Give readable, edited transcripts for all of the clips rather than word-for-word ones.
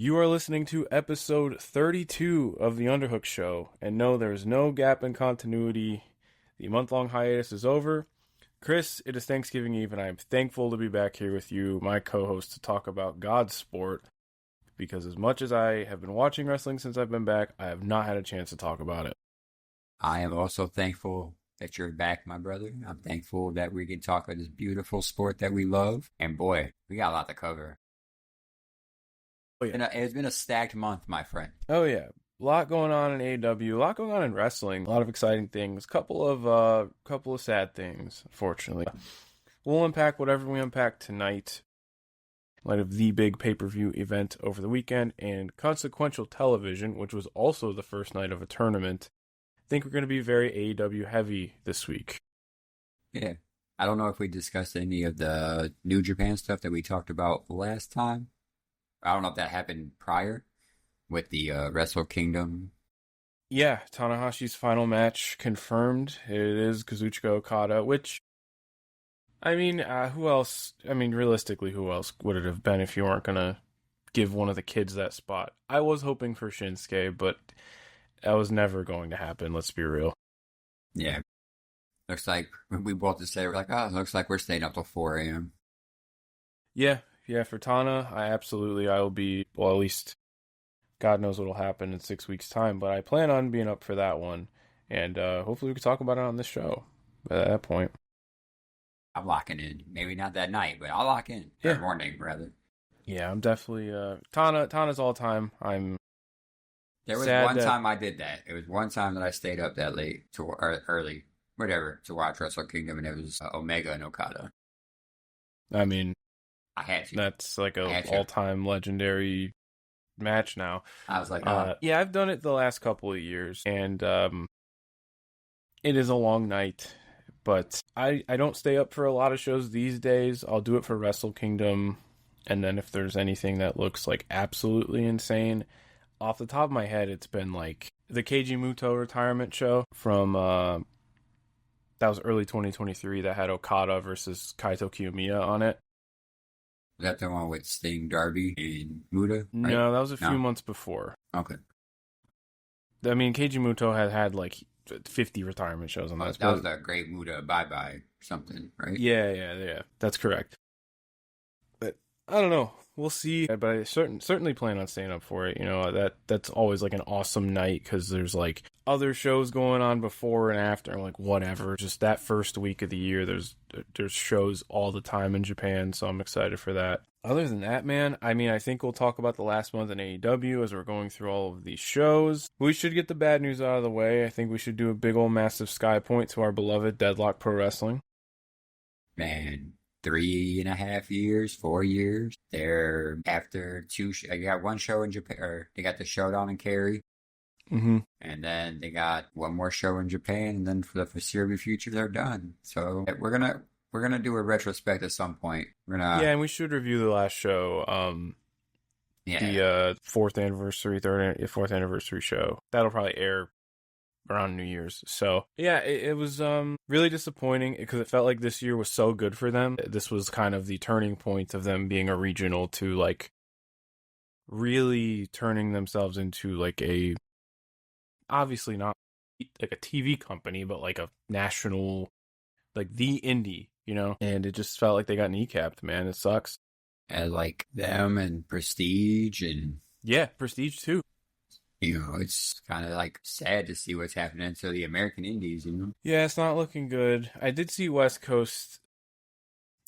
You are listening to episode 32 of the Underhook show, and no, there's no gap in continuity. The month-long hiatus is over. Chris, it is Thanksgiving Eve, and I am thankful to be back here with you, my co-host, to talk about God's sport, because as much as I have been watching wrestling since I've been back, I have not had a chance to talk about it. I am also thankful that you're back, my brother. I'm thankful that we can talk about this beautiful sport that we love, and boy, we got a lot to cover. Oh, yeah. It's been a stacked month, my friend. Oh, yeah. A lot going on in AEW, a lot going on in wrestling, a lot of exciting things, couple of sad things, unfortunately. We'll unpack whatever we unpack tonight, in light of the big pay-per-view event over the weekend, and consequential television, which was also the first night of a tournament. I think we're going to be very AEW heavy this week. Yeah. I don't know if we discussed any of the New Japan stuff that we talked about last time. I don't know if that happened prior with the Wrestle Kingdom. Yeah, Tanahashi's final match confirmed. It is Kazuchika Okada, which, I mean, who else? I mean, realistically, who else would it have been if you weren't going to give one of the kids that spot? I was hoping for Shinsuke, but that was never going to happen, let's be real. Yeah. Looks like we both just say, we're like, oh, it looks like we're staying up till 4 a.m. Yeah, for Tana, I will be, well, at least God knows what will happen in 6 weeks' time, but I plan on being up for that one, and hopefully we can talk about it on this show at that point. I'm locking in. Maybe not that night, but I'll lock in. Yeah. Or morning, rather. Yeah, I'm definitely, Tana's all time. There was one time I did that. It was one time that I stayed up that late, or early, whatever, to watch Wrestle Kingdom, and it was Omega and Okada. I mean, I had to. That's like a all-time legendary match now. I was like, yeah, I've done it the last couple of years, and it is a long night, but I don't stay up for a lot of shows these days. I'll do it for Wrestle Kingdom, and then if there's anything that looks like absolutely insane, off the top of my head, it's been like the Keiji Muto retirement show from that was early 2023 that had Okada versus Kaito Kiyomiya on it. Is that the one with Sting, Darby, and Muta? Right? No, that was a few months before. Okay. I mean, Keiji Muto had like 50 retirement shows on that. That was the Great Muta Bye-Bye something, right? Yeah. That's correct. But I don't know. We'll see. But I certainly plan on staying up for it. You know, that's always like an awesome night because there's like other shows going on before and after. Like whatever. Just that first week of the year, there's shows all the time in Japan, so I'm excited for that. Other than that, man, I mean, I think we'll talk about the last month in AEW as we're going through all of these shows. We should get the bad news out of the way. I think we should do a big old massive sky point to our beloved Deadlock Pro Wrestling. Man, 3.5 years, 4 years. They're after they got one show in Japan, or they got the showdown in Cary. Mm-hmm. And then they got one more show in Japan, and then for the foreseeable future, they're done. So we're gonna do a retrospect at some point. And we should review the last show. The fourth anniversary show that'll probably air around New Year's. So yeah, it was really disappointing because it felt like this year was so good for them. This was kind of the turning point of them being a regional to like really turning themselves into like a, obviously not like a TV company, but like a national, like the indie, you know? And it just felt like they got kneecapped, man. It sucks. And like them and Prestige and... Yeah, Prestige too. You know, it's kind of like sad to see what's happening to the American indies, you know? Yeah, it's not looking good. I did see West Coast.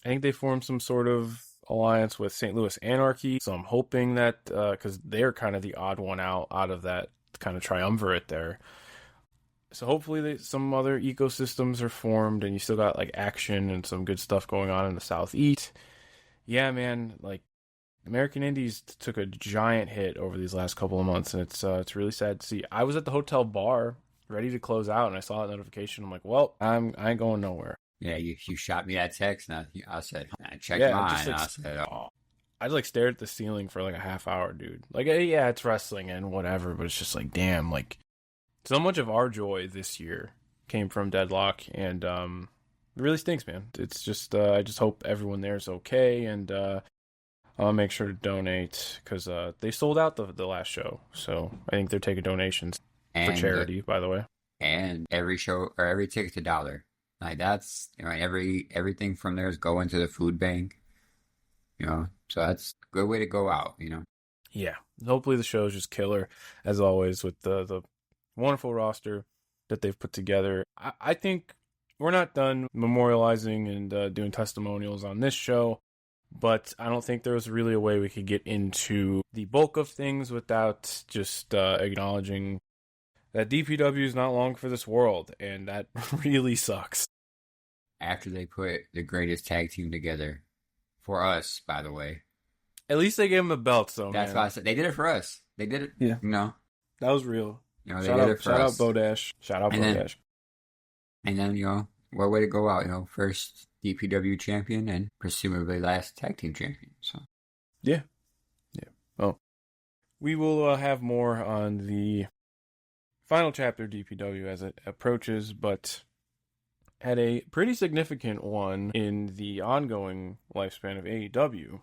I think they formed some sort of alliance with St. Louis Anarchy. So I'm hoping that, because they're kind of the odd one out of that kind of triumvirate there. So hopefully some other ecosystems are formed and you still got like action and some good stuff going on in the Southeast. Yeah, man, like American Indies took a giant hit over these last couple of months, and it's really sad to see. I was at the hotel bar ready to close out, and I saw that notification. I'm like, well, I ain't going nowhere. Yeah, you shot me that text, and I said, I checked mine, and I said, oh. I like stared at the ceiling for like a half hour, dude. Like, yeah, it's wrestling and whatever, but it's just like, damn, like, so much of our joy this year came from Deadlock, and it really stinks, man. It's just, I just hope everyone there is okay, and I'll make sure to donate because they sold out the last show. So I think they're taking donations for And charity, by the way. every show or every ticket's $1. Like that's everything from there is going to the food bank. So that's a good way to go out. Yeah. Hopefully the show is just killer, as always, with the wonderful roster that they've put together. I think we're not done memorializing and doing testimonials on this show, but I don't think there was really a way we could get into the bulk of things without just acknowledging that DPW is not long for this world, and that really sucks. After they put the greatest tag team together for us, by the way. At least they gave them the belts, though, That's man. why I said they did it for us. They did it. Yeah. That was real. They did it for shout us. out Bodash. Shout out Bodash. And then, what way to go out, first DPW champion and presumably last tag team champion. So Yeah. Well, we will have more on the final chapter of DPW as it approaches, but had a pretty significant one in the ongoing lifespan of AEW,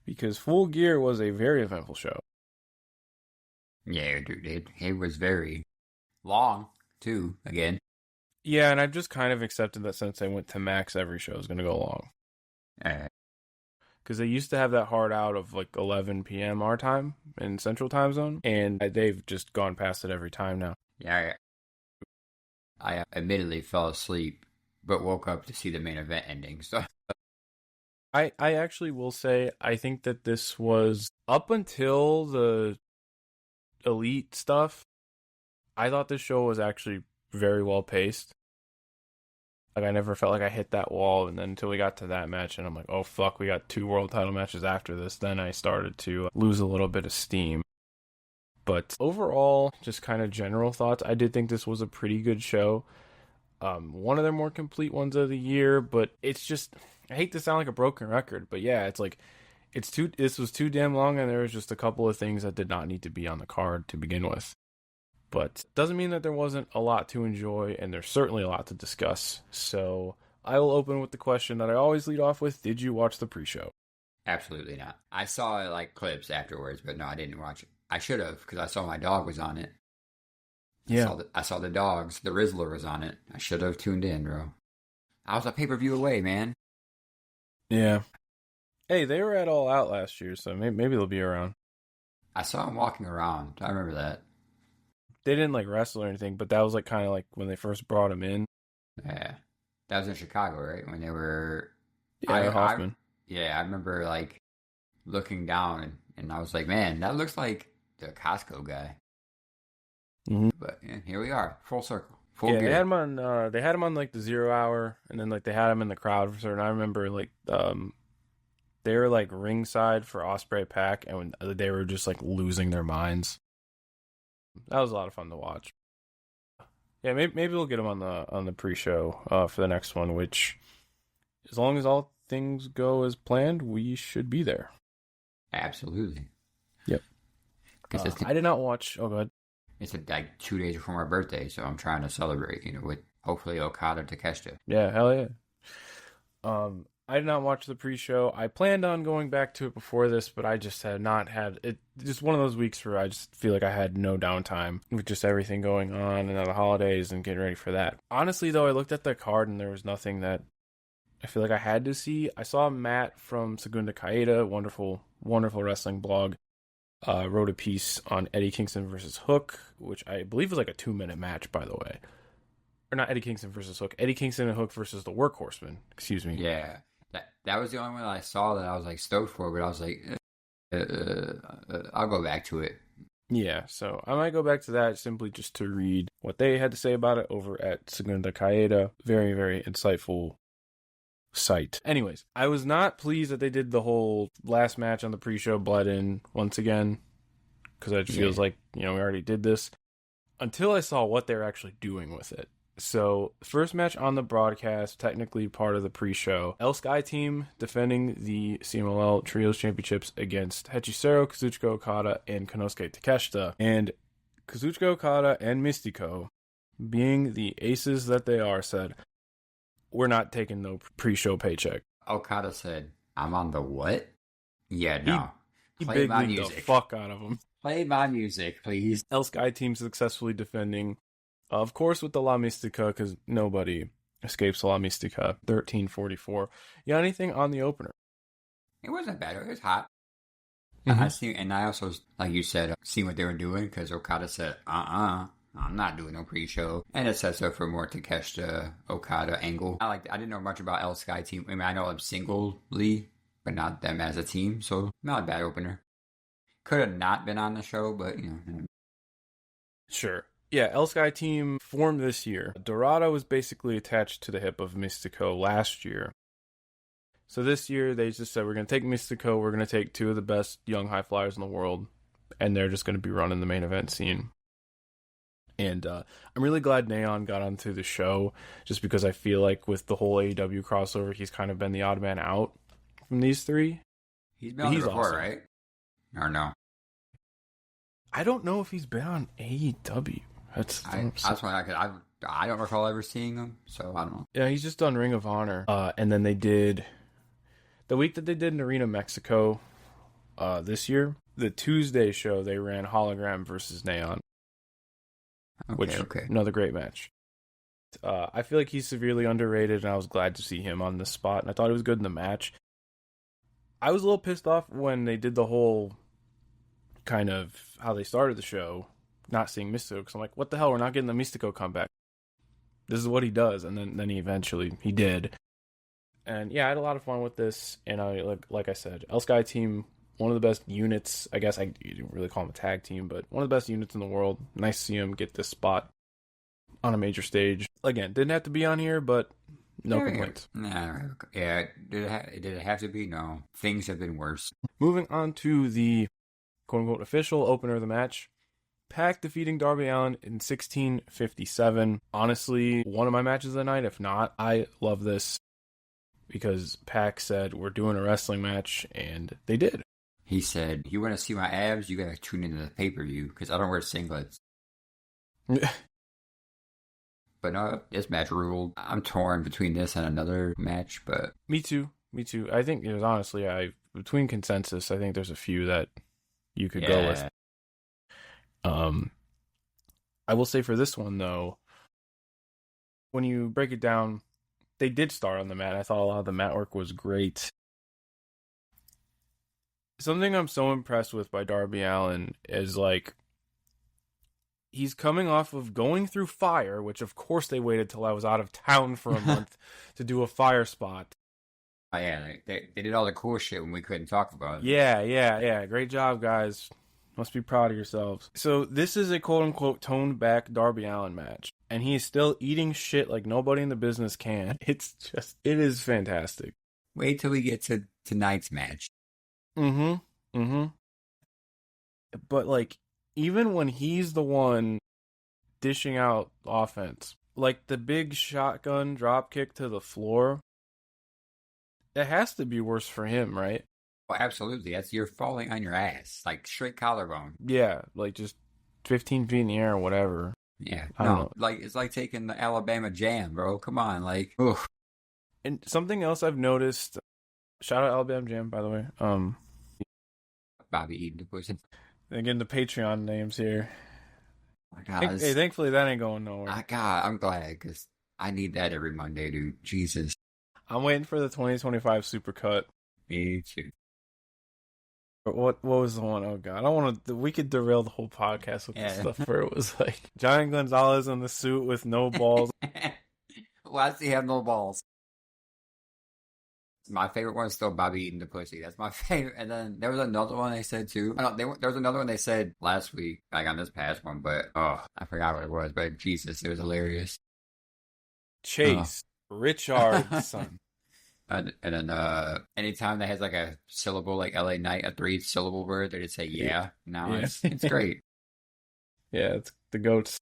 because Full Gear was a very eventful show. Yeah, dude, it was very long, too, again. Yeah, and I've just kind of accepted that since they went to Max, every show is going to go long. Because they used to have that hard out of like 11 p.m. our time in Central Time Zone, and they've just gone past it every time now. Yeah, I admittedly fell asleep, but woke up to see the main event ending. So I actually will say I think that this was up until the Elite stuff. I thought this show was actually very well paced. Like I never felt like I hit that wall, and then until we got to that match, and I'm like, oh fuck, we got 2 world title matches after this. Then I started to lose a little bit of steam. But overall, just kind of general thoughts. I did think this was a pretty good show. One of the more complete ones of the year, but it's just, I hate to sound like a broken record, but yeah, it's like, this was too damn long, and there was just a couple of things that did not need to be on the card to begin with. But doesn't mean that there wasn't a lot to enjoy, and there's certainly a lot to discuss. So I will open with the question that I always lead off with. Did you watch the pre-show? Absolutely not. I saw like clips afterwards, but no, I didn't watch it. I should have, because I saw my dog was on it. Yeah. I saw the dogs. The Rizzler was on it. I should have tuned in, bro. I was a pay-per-view away, man. Yeah. Hey, they were at All Out last year, so maybe they'll be around. I saw him walking around. I remember that. They didn't like wrestle or anything, but that was like kind of like when they first brought him in. Yeah. That was in Chicago, right? When they were... Yeah, Hoffman. I remember like looking down and I was like, man, that looks like the Costco guy. Mm-hmm. But yeah, here we are, full circle, full gear. They had him on. They had him on like the 0 hour, and then like they had him in the crowd for certain. I remember like they were like ringside for Osprey Pack, and they were just like losing their minds. That was a lot of fun to watch. Yeah, maybe we'll get him on the pre-show for the next one. Which, as long as all things go as planned, we should be there. Absolutely. Yep. I did not watch. Oh, go ahead. It's like 2 days before my birthday, so I'm trying to celebrate, with hopefully Okada Takeshita. Yeah, hell yeah. I did not watch the pre-show. I planned on going back to it before this, but I just had not had it. Just one of those weeks where I just feel like I had no downtime with just everything going on and the holidays and getting ready for that. Honestly, though, I looked at the card and there was nothing that I feel like I had to see. I saw Matt from Segunda Caída, wonderful wrestling blog, wrote a piece on Eddie Kingston versus Hook, which I believe was like a 2-minute match, by the way. Or not Eddie Kingston versus Hook. Eddie Kingston and Hook versus the Workhorsemen. Excuse me. Yeah. That was the only one I saw that I was like stoked for, but I was like, I'll go back to it. Yeah, so I might go back to that simply just to read what they had to say about it over at Segunda Caída. Very, very insightful site. Anyways, I was not pleased that they did the whole last match on the pre-show bled in once again, because it just feels like, we already did this, until I saw what they're actually doing with it. So, first match on the broadcast, technically part of the pre-show. El Sky team defending the CMLL Trios Championships against Hechicero, Kazuchika Okada, and Konosuke Takeshita. And Kazuchika Okada and Mystico, being the aces that they are, said, we're not taking no pre-show paycheck. Okada said, I'm on the what? Yeah, He no. he Play big my leagued the music. fuck out of him. Play my music, please. El Sky team successfully defending, of course, with the La Mystica, because nobody escapes La Mystica. 1344. Yeah, anything on the opener? It wasn't bad. It was hot. Mm-hmm. I see, and I also, like you said, seen what they were doing because Okada said, I'm not doing no pre-show, and it sets up for more Takeshita Okada angle. I didn't know much about El Sky team. I mean, I know them singly, but not them as a team, so not a bad opener. Could have not been on the show, but you know. Sure. Yeah, El Sky team formed this year. Dorado was basically attached to the hip of Mystico last year. So this year they just said, we're going to take Mystico, we're going to take two of the best young high flyers in the world, and they're just going to be running the main event scene. And I'm really glad Neon got onto the show, just because I feel like with the whole AEW crossover, he's kind of been the odd man out from these three. He's been But on there he's before, awesome. right? Or no? I don't know if he's been on AEW. That's why I don't recall ever seeing him, so I don't know. Yeah, he's just done Ring of Honor. And then they did the week that they did in Arena Mexico this year, the Tuesday show, they ran Hologram versus Neon, which another great match. I feel like he's severely underrated, and I was glad to see him on this spot, and I thought he was good in the match. I was a little pissed off when they did the whole kind of how they started the show, not seeing Mystico, because I'm like, what the hell, we're not getting the Mystico comeback. This is what he does, and then he eventually, he did. And yeah, I had a lot of fun with this, and like I said, El Sky team, one of the best units, I guess you didn't really call them a tag team, but one of the best units in the world. Nice to see him get this spot on a major stage. Again, didn't have to be on here, but no complaints. Yeah, did it have to be? No. Things have been worse. Moving on to the quote-unquote official opener of the match. Pac defeating Darby Allin in 16:57. Honestly, one of my matches of the night, if not. I love this because Pac said, we're doing a wrestling match, and they did. He said, you want to see my abs? You got to tune into the pay-per-view because I don't wear singlets. But no, this match ruled. I'm torn between this and another match, but... Me too. I think it was honestly, between consensus, I think there's a few that you could go with. I will say for this one, though, when you break it down, they did start on the mat. I thought a lot of the mat work was great. Something I'm so impressed with by Darby Allin is, like, he's coming off of going through Fire, which of course they waited till I was out of town for a month to do a Fire spot. Oh, yeah, they did all the cool shit when we couldn't talk about it. Yeah. Great job, guys. Must be proud of yourselves. So this is a quote-unquote toned-back Darby Allin match, and he is still eating shit like nobody in the business can. It is fantastic. Wait till we get to tonight's match. Mm-hmm. But, like, even when he's the one dishing out offense, like the big shotgun drop kick to the floor, it has to be worse for him, right? Well, absolutely. You're falling on your ass, like straight collarbone. Yeah, like just 15 feet in the air or whatever. Yeah, I don't know. Like it's like taking the Alabama Jam, bro. Come on, like, oof. And something else I've noticed. Shout out Alabama Jam, by the way. Bobby eating the pussy. Again, the Patreon names here. My God, hey, thankfully that ain't going nowhere. God, I'm glad because I need that every Monday, dude. Jesus. I'm waiting for the 2025 Supercut. Me too. What was the one? Oh God, I don't want to. We could derail the whole podcast with this stuff where it was like Giant Gonzalez in the suit with no balls. Why does he have no balls? My favorite one is still Bobby eating the pussy. That's my favorite. And then there was another one they said too. There was another one they said last week, like on this past one, but I forgot what it was. But Jesus, it was hilarious. Chase Richard's son. And then anytime that has like a syllable, like LA Knight, a 3-syllable word, they just say yeah. Now it's great. Yeah, it's the goats.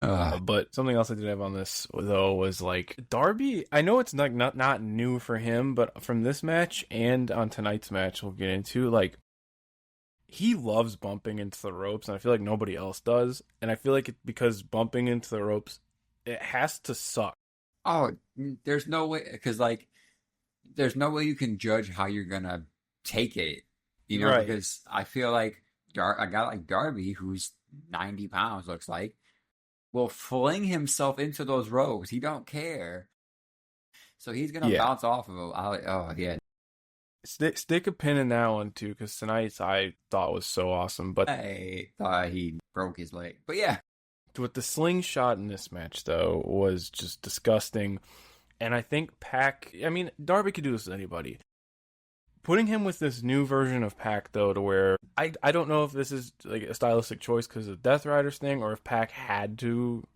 But something else I did have on this though was like Darby. I know it's not new for him, but from this match and on tonight's match, we'll get into, like, he loves bumping into the ropes, and I feel like nobody else does. And I feel like because bumping into the ropes, it has to suck. Oh, there's no way, because like, there's no way you can judge how you're gonna take it, Right. because I feel like a guy like Darby, who's 90 pounds, looks like, will fling himself into those ropes. He don't care. So he's gonna Yeah. bounce off of him. Oh yeah, Stick a pin in that one too, because tonight's I thought was so awesome. But I thought he broke his leg. But yeah, with the slingshot in this match, though, was just disgusting. And I think Pac, I mean, Darby could do this with anybody. Putting him with this new version of Pac, though, to where I don't know if this is like a stylistic choice because of Death Riders thing, or if Pac had to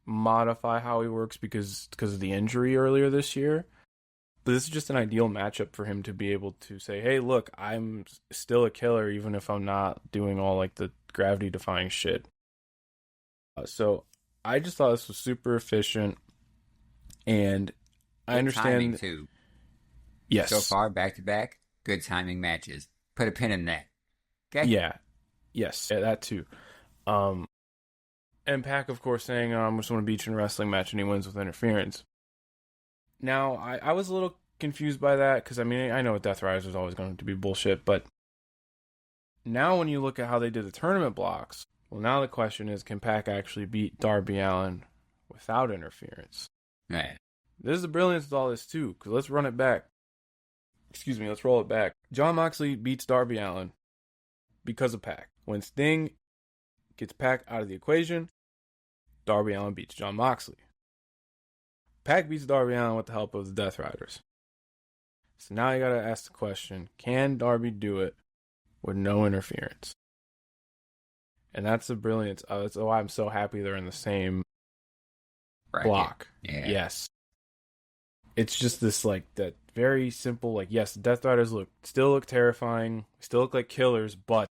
modify how he works because of the injury earlier this year. But this is just an ideal matchup for him to be able to say, "Hey, look, I'm still a killer, even if I'm not doing all like the gravity-defying shit." So I just thought this was super efficient, and I good timing understand. too. So Yes, far, back to back, good timing matches. Put a pin in that. Okay. yeah, yes, yeah, that too. Um, and Pac, of course, saying, "I just want to beat you in a wrestling match," and he wins with interference. Now, I was a little confused by that because I mean I know Death Riders was always going to be bullshit, but now when you look at how they did the tournament blocks, well, now the question is, can Pac actually beat Darby Allin without interference? Right. This is the brilliance of all this too, because let's run it back. Excuse me, let's roll it back. Jon Moxley beats Darby Allin because of Pac. When Sting gets Pac out of the equation, Darby Allin beats Jon Moxley. Pac beats Darby Allin with the help of the Death Riders. So now you gotta ask the question, can Darby do it with no interference? And that's the brilliance. That's why I'm so happy they're in the same Bracket. block. Yeah. Yes. It's just this like that very simple, like, yes, Death Riders still look terrifying, still look like killers, but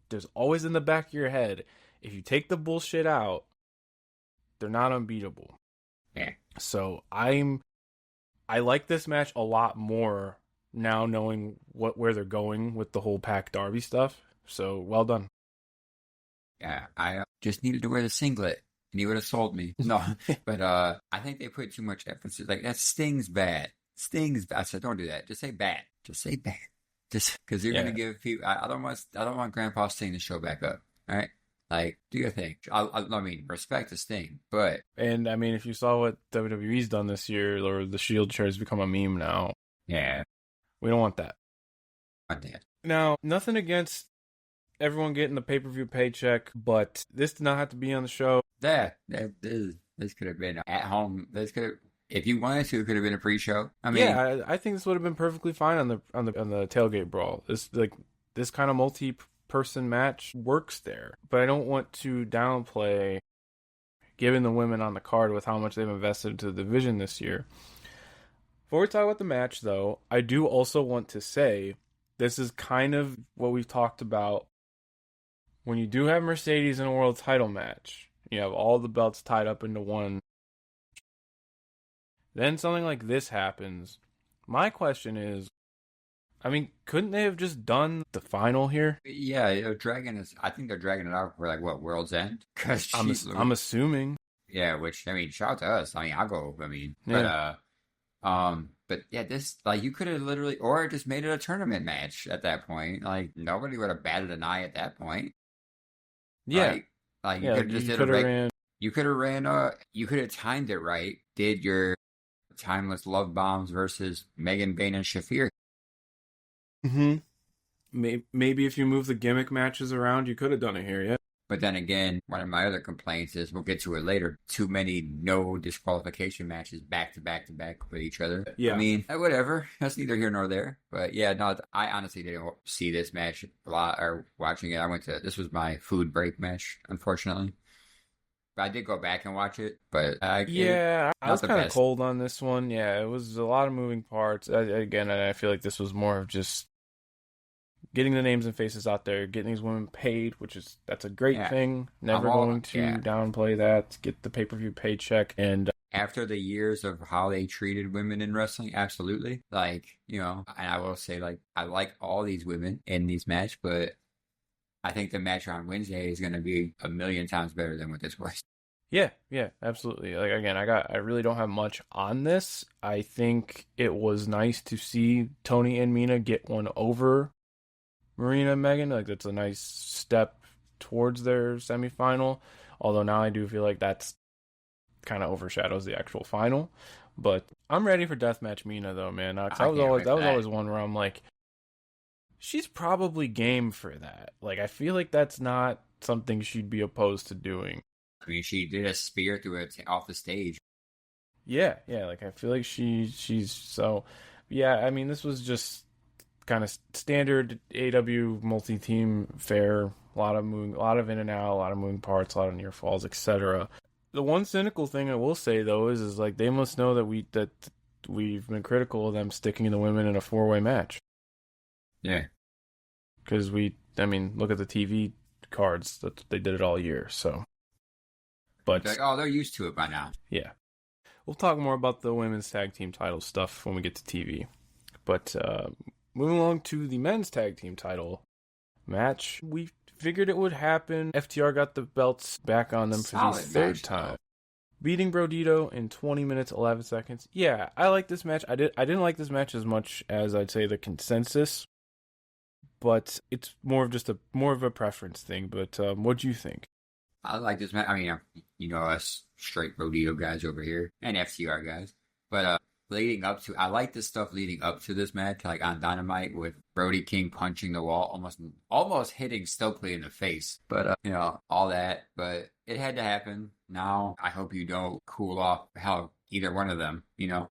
there's always in the back of your head, if you take the bullshit out, they're not unbeatable. Yeah. So I like this match a lot more now knowing where they're going with the whole Pac Darby stuff. So well done. Yeah. I just needed to wear the singlet. And he would have sold me. No, but I think they put too much emphasis. Like that Sting's bad. Sting's bad. I said, don't do that. Just say bad. Just say bad. Just because you're gonna give people. I don't want Grandpa Sting to show back up. All right, like do your thing. I mean, respect the Sting, but And I mean, if you saw what WWE's done this year, or the Shield chair has become a meme now. yeah, We don't want that. I did. Now, nothing against everyone getting the pay-per-view paycheck, but this did not have to be on the show. This could have been at home. This could have, if you wanted to, it could have been a pre-show. I mean, Yeah, I think this would have been perfectly fine on the tailgate brawl. This kind of multi-person match works there, but I don't want to downplay giving the women on the card with how much they've invested into the division this year. Before we talk about the match, though, I do also want to say this is kind of what we've talked about when you do have Mercedes in a world title match. You have all the belts tied up into one. Then something like this happens. My question is, I mean, couldn't they have just done the final here? yeah, dragging is. I think they're dragging it out for like what World's End because I'm assuming. yeah, which I mean, shout out to us. I mean, I'll go. I mean, Yeah. but yeah, this like you could have literally or just made it a tournament match at that point. Like nobody would have batted an eye at that point. Yeah. Like you Yeah, could like have just you did could have ran. you could have ran you could have timed it right. Did your timeless love bombs versus Megan Bain and Shafir. Mm-hmm. Maybe if you move the gimmick matches around, you could have done it here, yeah. But then again, one of my other complaints is we'll get to it later. Too many no disqualification matches back to back to back with each other. Yeah. I mean, whatever. That's neither here nor there. But yeah, no, I honestly didn't see this match a lot or watching it. This was my food break match, unfortunately. But I did go back and watch it. But Yeah, I not was the kind of best. cold on this one. Yeah, it was a lot of moving parts. Again, I feel like this was more of just getting the names and faces out there, getting these women paid, that's a great Yeah. thing. Never going to downplay that. Get the pay-per-view paycheck. And After the years of how they treated women in wrestling, absolutely. Like, and I will say, like, I like all these women in these matches, but I think the match on Wednesday is going to be a million times better than what this was. Yeah, absolutely. Like again, I really don't have much on this. I think it was nice to see Tony and Mina get one over Marina and Megan. Like that's a nice step towards their semifinal. Although now I do feel like that's kind of overshadows the actual final. But I'm ready for Deathmatch Mina though, man. 'Cause I can't wait that for was that. always one where I'm like, she's probably game for that. Like I feel like that's not something she'd be opposed to doing. I mean, she did a spear through it off the stage. Yeah. Like I feel like she's so. Yeah, I mean this was just kind of standard AW multi-team fare. A lot of in and out, a lot of moving parts, a lot of near falls, etc. The one cynical thing I will say though is like they must know that we've been critical of them sticking the women in a four-way match Yeah. because I mean, look at the TV cards that they did it all year. So, They're but like, oh, they're used to it by now. yeah, we'll talk more about the women's tag team title stuff when we get to TV. But moving along to the men's tag team title match, we figured it would happen. FTR got the belts back on them for the Solid third match, time, though. beating Brodito in 20 minutes 11 seconds. Yeah, I like this match. I didn't like this match as much as I'd say the consensus, but it's more of a preference thing. But what do you think? I like this match. I mean, you know us straight rodeo guys over here and FCR guys. But leading up to, I like the stuff leading up to this match, like on Dynamite with Brody King punching the wall, almost hitting Stokely in the face. But you know all that. But it had to happen. Now I hope you don't cool off how either one of them. You know.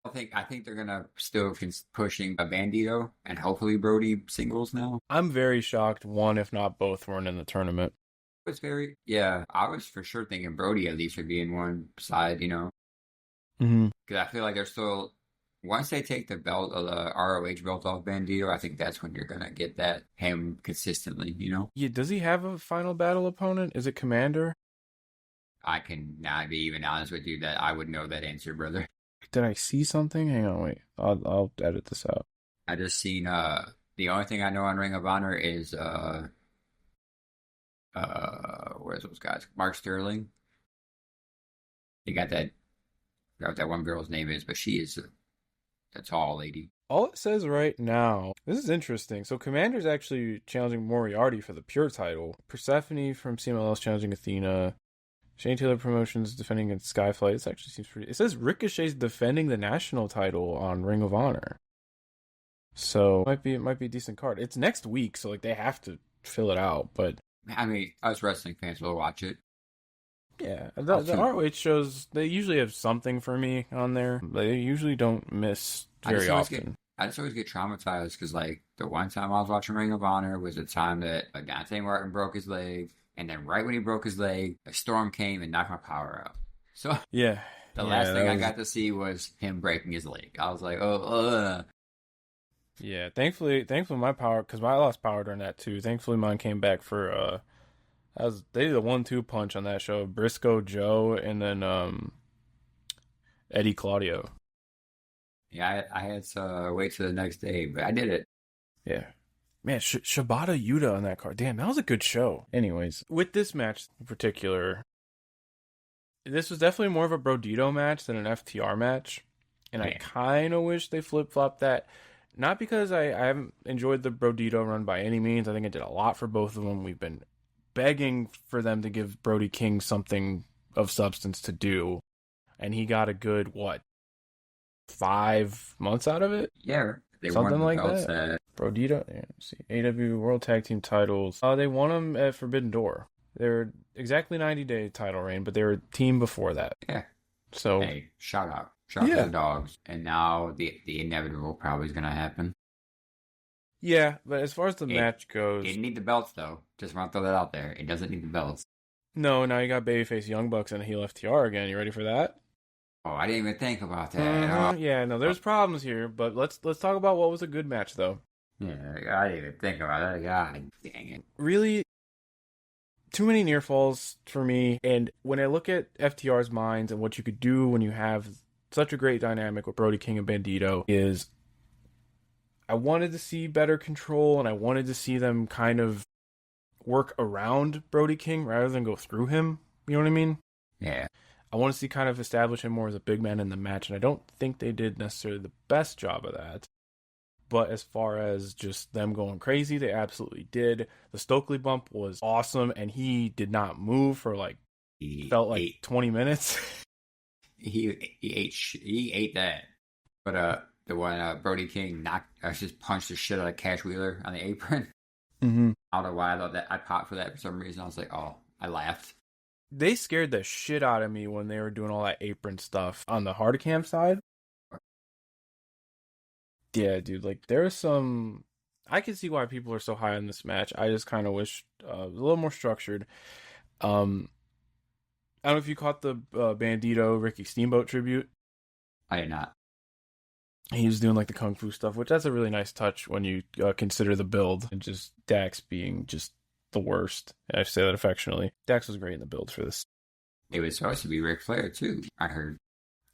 I think they're gonna still pushing a Bandito and hopefully Brody singles now. I'm very shocked one, if not both, weren't in the tournament. Was very yeah. I was for sure thinking Brody at least would be in one side, you know, Mm-hmm. because I feel like they're still once they take the belt of the ROH belt off Bandito, I think that's when you're gonna get that him consistently, you know. Yeah, does he have a final battle opponent? Is it Commander? I can not be even honest with you that I would know that answer, brother. Did I see something? Hang on, wait. I'll edit this out. I just seen the only thing I know on Ring of Honor is where's those guys? Mark Sterling. You got that. I forgot what that one girl's name is, but she is a tall lady. All it says right now, this is interesting. So Commander's actually challenging Moriarty for the pure title. Persephone from CMLL is challenging Athena. Shane Taylor Promotions defending against Skyflight. This actually seems pretty. It says Ricochet's defending the national title on Ring of Honor. So it might be a decent card. It's next week, so like they have to fill it out. But I mean, us wrestling fans will watch it. yeah, I'll the ROH shows they usually have something for me on there. They usually don't miss very often. I just always get traumatized because, like, the one time I was watching Ring of Honor was the time that Dante Martin broke his leg, and then right when he broke his leg, a storm came and knocked my power out. So Yeah, the last thing I got to see was him breaking his leg. I was like, oh, yeah. Thankfully my power because I lost power during that too. Thankfully mine came back for they did a 1-2 punch on that show. Briscoe Joe and then Eddie Claudio. yeah. I had to wait till the next day, but I did it. Yeah. Man, Shibata Yuta on that card. Damn, that was a good show. Anyways, with this match in particular, this was definitely more of a Brodito match than an FTR match. And I Yeah. kind of wish they flip-flopped that. Not because I haven't enjoyed the Brodito run by any means. I think it did a lot for both of them. We've been begging for them to give Brody King something of substance to do. And he got a good, 5 months out of it? Yeah, they Something won the like belts that. Brodito, yeah, let's see. AW World Tag Team titles. They won them at Forbidden Door. They were exactly 90-day title reign, but they were a team before that. Yeah. So, Hey, shout out to the dogs. And now the inevitable probably is gonna happen. yeah, but as far as the match goes, It didn't need the belts though. Just want to throw that out there. It doesn't need the belts. no, now you got Babyface Young Bucks and a heel FTR again. You ready for that? Oh, I didn't even think about that. Yeah, no, there's problems here, but let's talk about what was a good match though. Yeah, I didn't even think about that. God dang it. Really, too many near falls for me. And when I look at FTR's minds and what you could do when you have such a great dynamic with Brody King and Bandito, is I wanted to see better control and I wanted to see them kind of work around Brody King rather than go through him. You know what I mean? Yeah. I want to see kind of establish him more as a big man in the match, and I don't think they did necessarily the best job of that. But as far as just them going crazy, they absolutely did. The Stokely bump was awesome, and he did not move for like He felt like ate 20 minutes. he ate that. But the one Brody King just punched the shit out of Cash Wheeler on the apron. Mm-hmm. I don't know why I thought that. I popped for that for some reason. I was like, oh, I laughed. They scared the shit out of me when they were doing all that apron stuff on the Hardcam side. Yeah, dude, like there's some. I can see why people are so high on this match. I just kind of wish it was a little more structured. Um, I don't know if you caught the Bandito Ricky Steamboat tribute. I did not. He was doing like the kung fu stuff, which that's a really nice touch when you consider the build and just Dax being just the worst. I say that affectionately. Dax was great in the build for this. It was supposed to be Ric Flair too. I heard.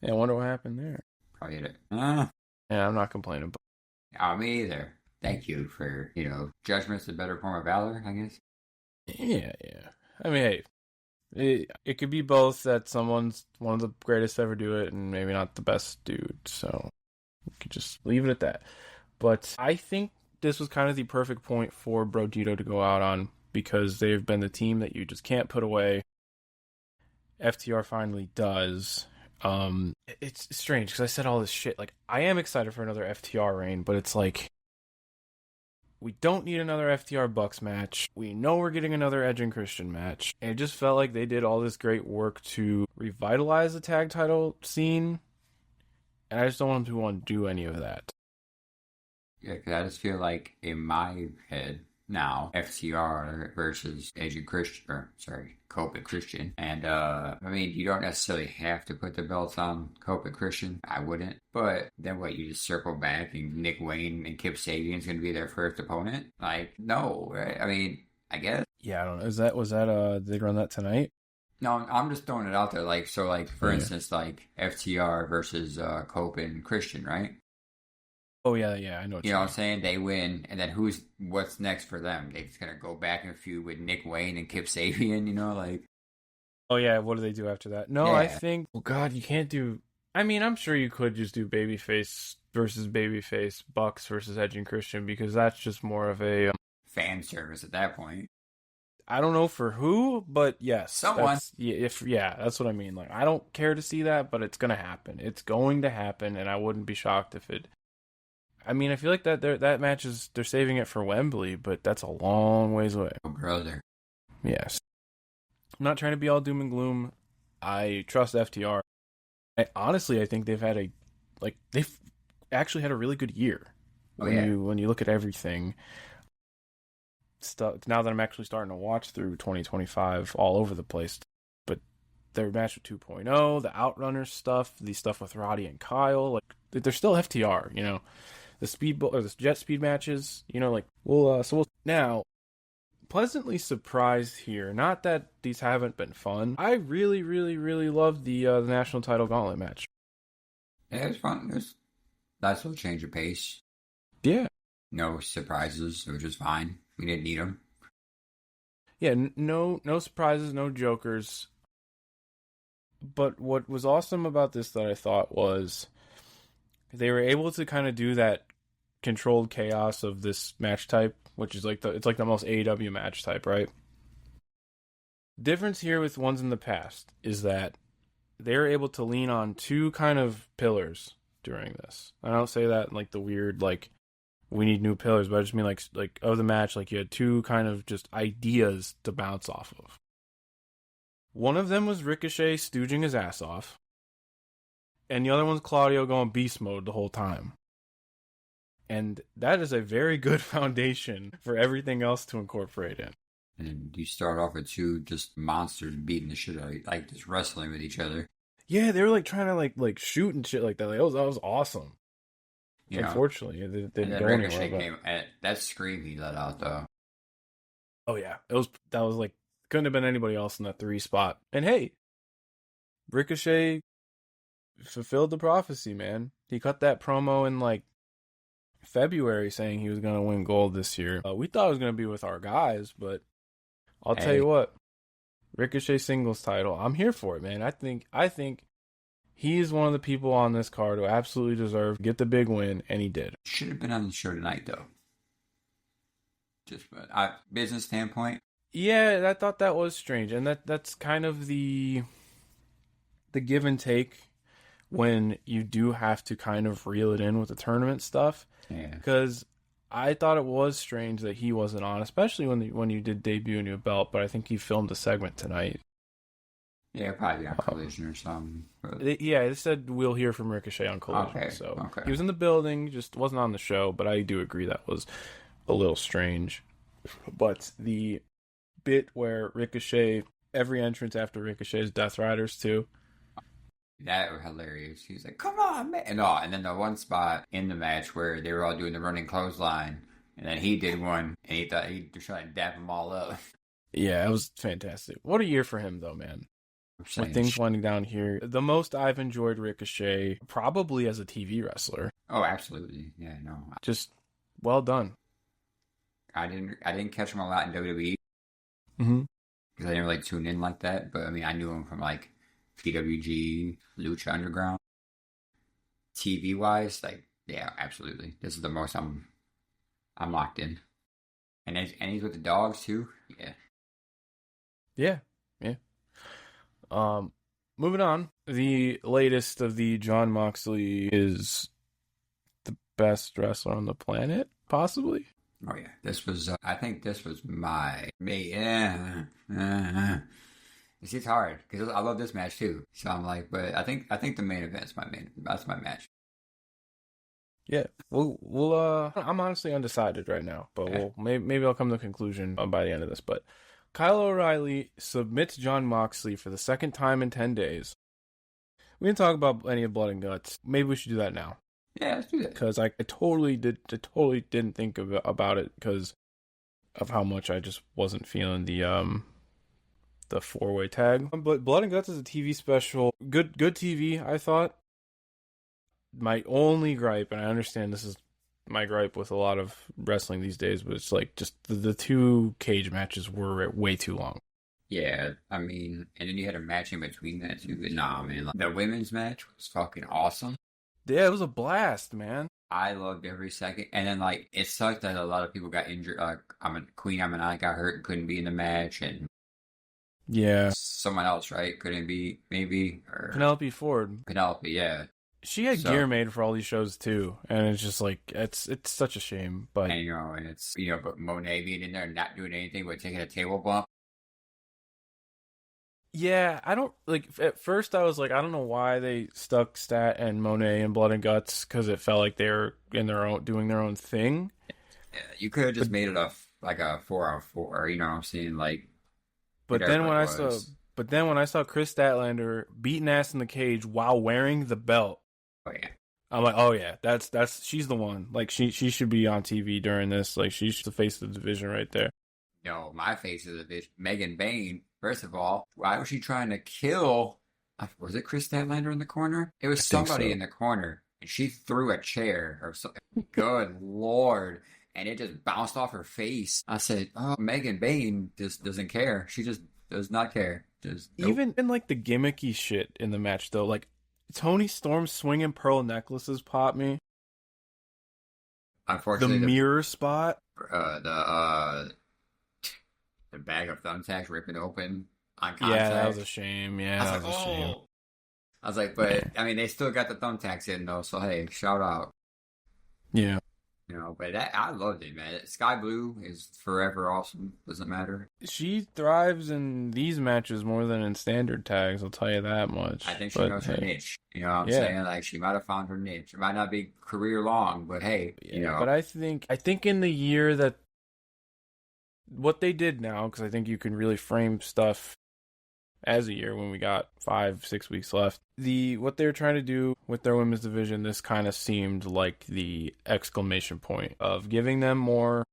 Yeah, I wonder what happened there. Probably hit it. Yeah, I'm not complaining. Oh, me either. Thank you for judgment's a better form of valor, I guess. Yeah, yeah. I mean, hey, it could be both that someone's one of the greatest to ever do it and maybe not the best dude. So we could just leave it at that. But I think this was kind of the perfect point for Brogito to go out on because they've been the team that you just can't put away. FTR finally does. It's strange because I said all this shit. Like, I am excited for another FTR reign, but it's like we don't need another FTR Bucks match. We know we're getting another Edge and Christian match. And it just felt like they did all this great work to revitalize the tag title scene. And I just don't want them to want to do any of that. Yeah, because I just feel like in my head now, FTR versus Agent Christian, or sorry, Cope and Christian. And I mean, you don't necessarily have to put the belts on Cope and Christian. I wouldn't. But then what, you just circle back and Nick Wayne and Kip Sabian's going to be their first opponent? Like, no, right? I mean, I guess. Yeah, I don't know. Did they run that tonight? No, I'm just throwing it out there. Like, so, like, for instance, like FTR versus Cope and Christian, right? Oh, yeah, I know what you know what I'm saying? They win, and then what's next for them? They're just going to go back and feud with Nick Wayne and Kip Sabian, like. Oh, yeah, what do they do after that? No, yeah. I think, oh, God, you can't do. I mean, I'm sure you could just do babyface versus babyface, Bucks versus Edge and Christian, because that's just more of a. Fan service at that point. I don't know for who, but yes. Someone. That's what I mean. Like, I don't care to see that, but it's going to happen. It's going to happen, and I wouldn't be shocked if it. I mean, I feel like that match they're saving it for Wembley, but that's a long ways away. Oh, brother. Yes. I'm not trying to be all doom and gloom. I trust FTR. I think they've actually had a really good year. When you look at everything. Now that I'm actually starting to watch through 2025 all over the place. But their match with 2.0, the Outrunners stuff, the stuff with Roddy and Kyle, like they're still FTR, The speedboat or the jet speed matches, we'll now pleasantly surprised here. Not that these haven't been fun. I really, really, really loved the national title gauntlet match. Yeah, it was fun. It was nice little change of pace. Yeah. No surprises, which was fine. We didn't need them. Yeah, no surprises, no jokers. But what was awesome about this that I thought was they were able to kind of do that controlled chaos of this match type, which is it's like the most AEW match type, right? Difference here with ones in the past is that they're able to lean on two kind of pillars during this. I don't say that in like the weird like we need new pillars, but I just mean like of the match, like you had two kind of just ideas to bounce off of. One of them was Ricochet stooging his ass off, and the other one's Claudio going beast mode the whole time. And that is a very good foundation for everything else to incorporate in. And then you start off with two just monsters beating the shit out of like just wrestling with each other. Yeah, they were like trying to like shoot and shit like that. Like, that was awesome. Unfortunately, it didn't go Ricochet anywhere. Came at that scream he let out though. Oh yeah, that was like couldn't have been anybody else in that 3 spot. And hey, Ricochet fulfilled the prophecy, man. He cut that promo in like February saying he was going to win gold this year. We thought it was going to be with our guys, but I'll tell you what, Ricochet singles title. I'm here for it, man. I think he is one of the people on this card who absolutely deserve to get the big win, and he did. Should have been on the show tonight, though. Just business standpoint. Yeah, I thought that was strange, and that's kind of the give and take when you do have to kind of reel it in with the tournament stuff. Yeah. Because I thought it was strange that he wasn't on, especially when you did debut a new belt. But I think he filmed a segment tonight. Yeah, probably on Collision or something. Yeah, it said we'll hear from Ricochet on Collision. Okay, So okay. he was in the building, just wasn't on the show. But I do agree that was a little strange. But the bit where Ricochet, every entrance after Ricochet's Death Riders too. That was hilarious. He's like, "Come on, man!" And then the one spot in the match where they were all doing the running clothesline, and then he did one, and he thought he was trying to dap them all up. Yeah, it was fantastic. What a year for him, though, man. I'm With saying, things winding down here, the most I've enjoyed Ricochet probably as a TV wrestler. oh, absolutely, yeah, no, Just well done. I didn't catch him a lot in WWE Mm-hmm. because I didn't really tune in like that. But I mean, I knew him from like PWG, Lucha Underground, TV wise. Like, yeah, absolutely. This is the most I'm locked in, and he's with the dogs too. Yeah. Yeah, yeah. Moving on. The latest of the Jon Moxley is the best wrestler on the planet, possibly. Oh yeah, this was. I think this was my me. It's hard because I love this match too. So I'm like, but I think the main event's That's my match. Yeah, we'll. I'm honestly undecided right now, but Yeah. maybe I'll come to a conclusion by the end of this. But Kyle O'Reilly submits Jon Moxley for the second time in 10 days. We didn't talk about any of Blood and Guts. Maybe we should do that now. Yeah, let's do that. Because I totally didn't think about it because of how much I just wasn't feeling the 4-way tag. But Blood and Guts is a TV special. Good TV, I thought. My only gripe, and I understand this is my gripe with a lot of wrestling these days, but it's like just the two cage matches were way too long. Yeah, I mean, and then you had a match in between that too. But nah, man, like, the women's match was fucking awesome. Yeah, it was a blast, man. I loved every second. And then like it sucked that a lot of people got injured. Like Queen Ammonite got hurt and couldn't be in the match, and Yeah. someone else, right? Couldn't be maybe or Penelope Ford. Penelope, yeah. She had So- gear made for all these shows too, and it's just like it's such a shame. But And and it's but Monet being in there and not doing anything but taking a table bump. yeah, I don't like. At first, I was like, I don't know why they stuck Stat and Monet in Blood and Guts because it felt like they were in their own doing their own thing. Yeah, you could have just made it like a 4-out-4. You know what I'm saying? Like, But whatever then when it I saw, was. Chris Statlander beating ass in the cage while wearing the belt, Oh yeah. I'm like, oh yeah, that's she's the one. Like she should be on TV during this. Like she's the face of the division right there. No, my face is a bitch. Megan Bain. First of all, why was she trying to kill? Was it Chris Statlander in the corner? It was I think somebody so. in the corner, and she threw a chair or something. Good lord! And it just bounced off her face. I said, "Oh, Megan Bain just doesn't care. She just does not care. Just nope." Even in like the gimmicky shit in the match though, like Tony Storm swinging pearl necklaces pop me. The Unfortunately, mirror spot. the bag of thumbtacks ripping open on contact. Yeah, that was a shame. Yeah, I that was was like, a shame. oh. I was like, but I mean, they still got the thumbtacks in though, so hey, shout out. Yeah. But I loved it, man. Sky Blue is forever awesome. Doesn't matter. She thrives in these matches more than in standard tags, I'll tell you that much. I think she But, knows her hey, niche. You know what I'm Yeah. saying? Like she might have found her niche. It might not be career long, but hey, Yeah, but I think in the year that what they did now, because I think you can really frame stuff as a year when we got 5-6 weeks left. What they were trying to do with their women's division, this kind of seemed like the exclamation point of giving them more,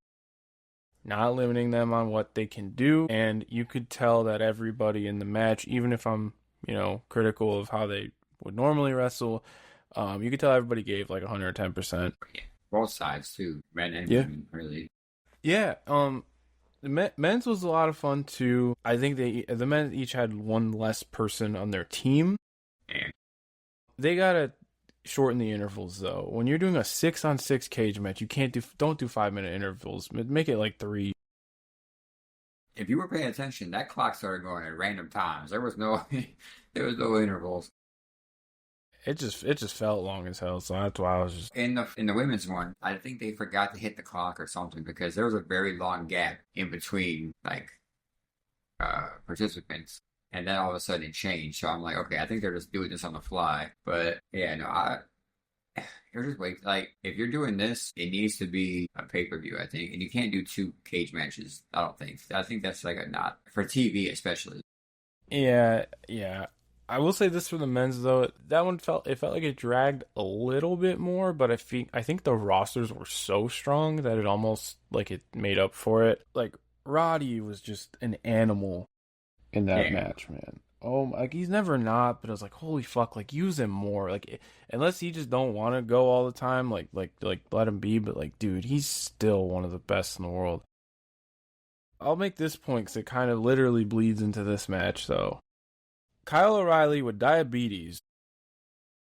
not limiting them on what they can do. And you could tell that everybody in the match, even if I'm, critical of how they would normally wrestle, you could tell everybody gave like 110%. both sides too, men and Yeah. women, really. Yeah. The men's was a lot of fun too. I think the men each had one less person on their team. And They gotta shorten the intervals though. When you're doing a 6-on-6 cage match, you don't do 5-minute intervals. Make it like 3. if you were paying attention, that clock started going at random times. There was no there was no intervals. It just felt long as hell. So that's why I was just In the women's one, I think they forgot to hit the clock or something because there was a very long gap in between like participants. And then all of a sudden it changed. So I'm like, okay, I think they're just doing this on the fly. But yeah, no, you're just wait. Like, if you're doing this, it needs to be a pay per view, I think. And you can't do 2 cage matches, I don't think. I think that's like a not for TV, especially. yeah. I will say this for the men's though. That one felt like it dragged a little bit more, but I think the rosters were so strong that it almost like it made up for it. Like Roddy was just an animal in that Yeah. match, man. Oh, like he's never not, but I was like, holy fuck, like use him more. Like unless he just don't want to go all the time, like let him be. But like, dude, he's still one of the best in the world. I'll make this point because it kind of literally bleeds into this match, though. Kyle O'Reilly with diabetes,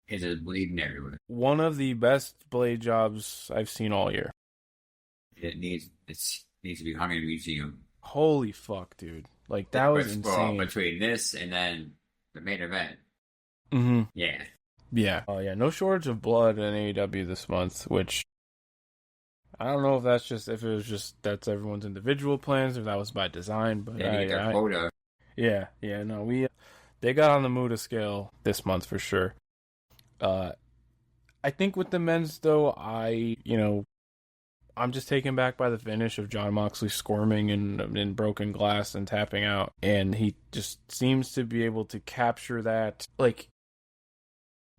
It's just bleeding everywhere. one of the best blade jobs I've seen all year. It needs to be hung in a museum. Holy fuck, dude! Like that was Well, insane. between this and then the main event. Mm-hmm. Yeah. Yeah. Oh yeah, no shortage of blood in AEW this month, which I don't know if it was just that's everyone's individual plans, or if that was by design. But They need their quota. yeah, no, they got on the Muda scale this month for sure. I think with the men's though, I'm just taken back by the finish of John Moxley squirming in broken glass and tapping out, and he just seems to be able to capture that. Like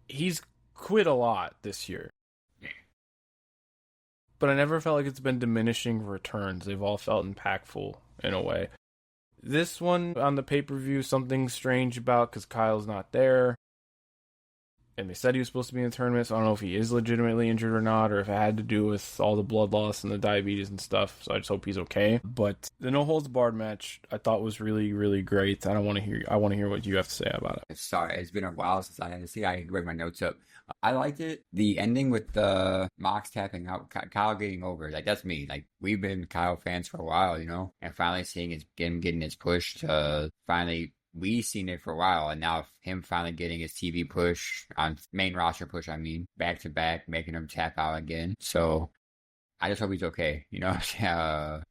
he's quit a lot this year, Yeah. but I never felt like it's been diminishing returns. They've all felt impactful in a way. This one on the pay-per-view, something strange about because Kyle's not there. And they said he was supposed to be in the tournament, so I don't know if he is legitimately injured or not, or if it had to do with all the blood loss and the diabetes and stuff. So I just hope he's okay. But the no holds barred match I thought was really, really great. I want to hear what you have to say about it. Sorry, it's been a while since I had to see. I read my notes up. I liked it. The ending with the Mox tapping out, Kyle getting over. Like that's me. Like we've been Kyle fans for a while, and finally seeing him getting his push to finally. We seen it for a while, and now him finally getting his TV push on main roster push. I mean, back to back, making him tap out again. So I just hope he's okay,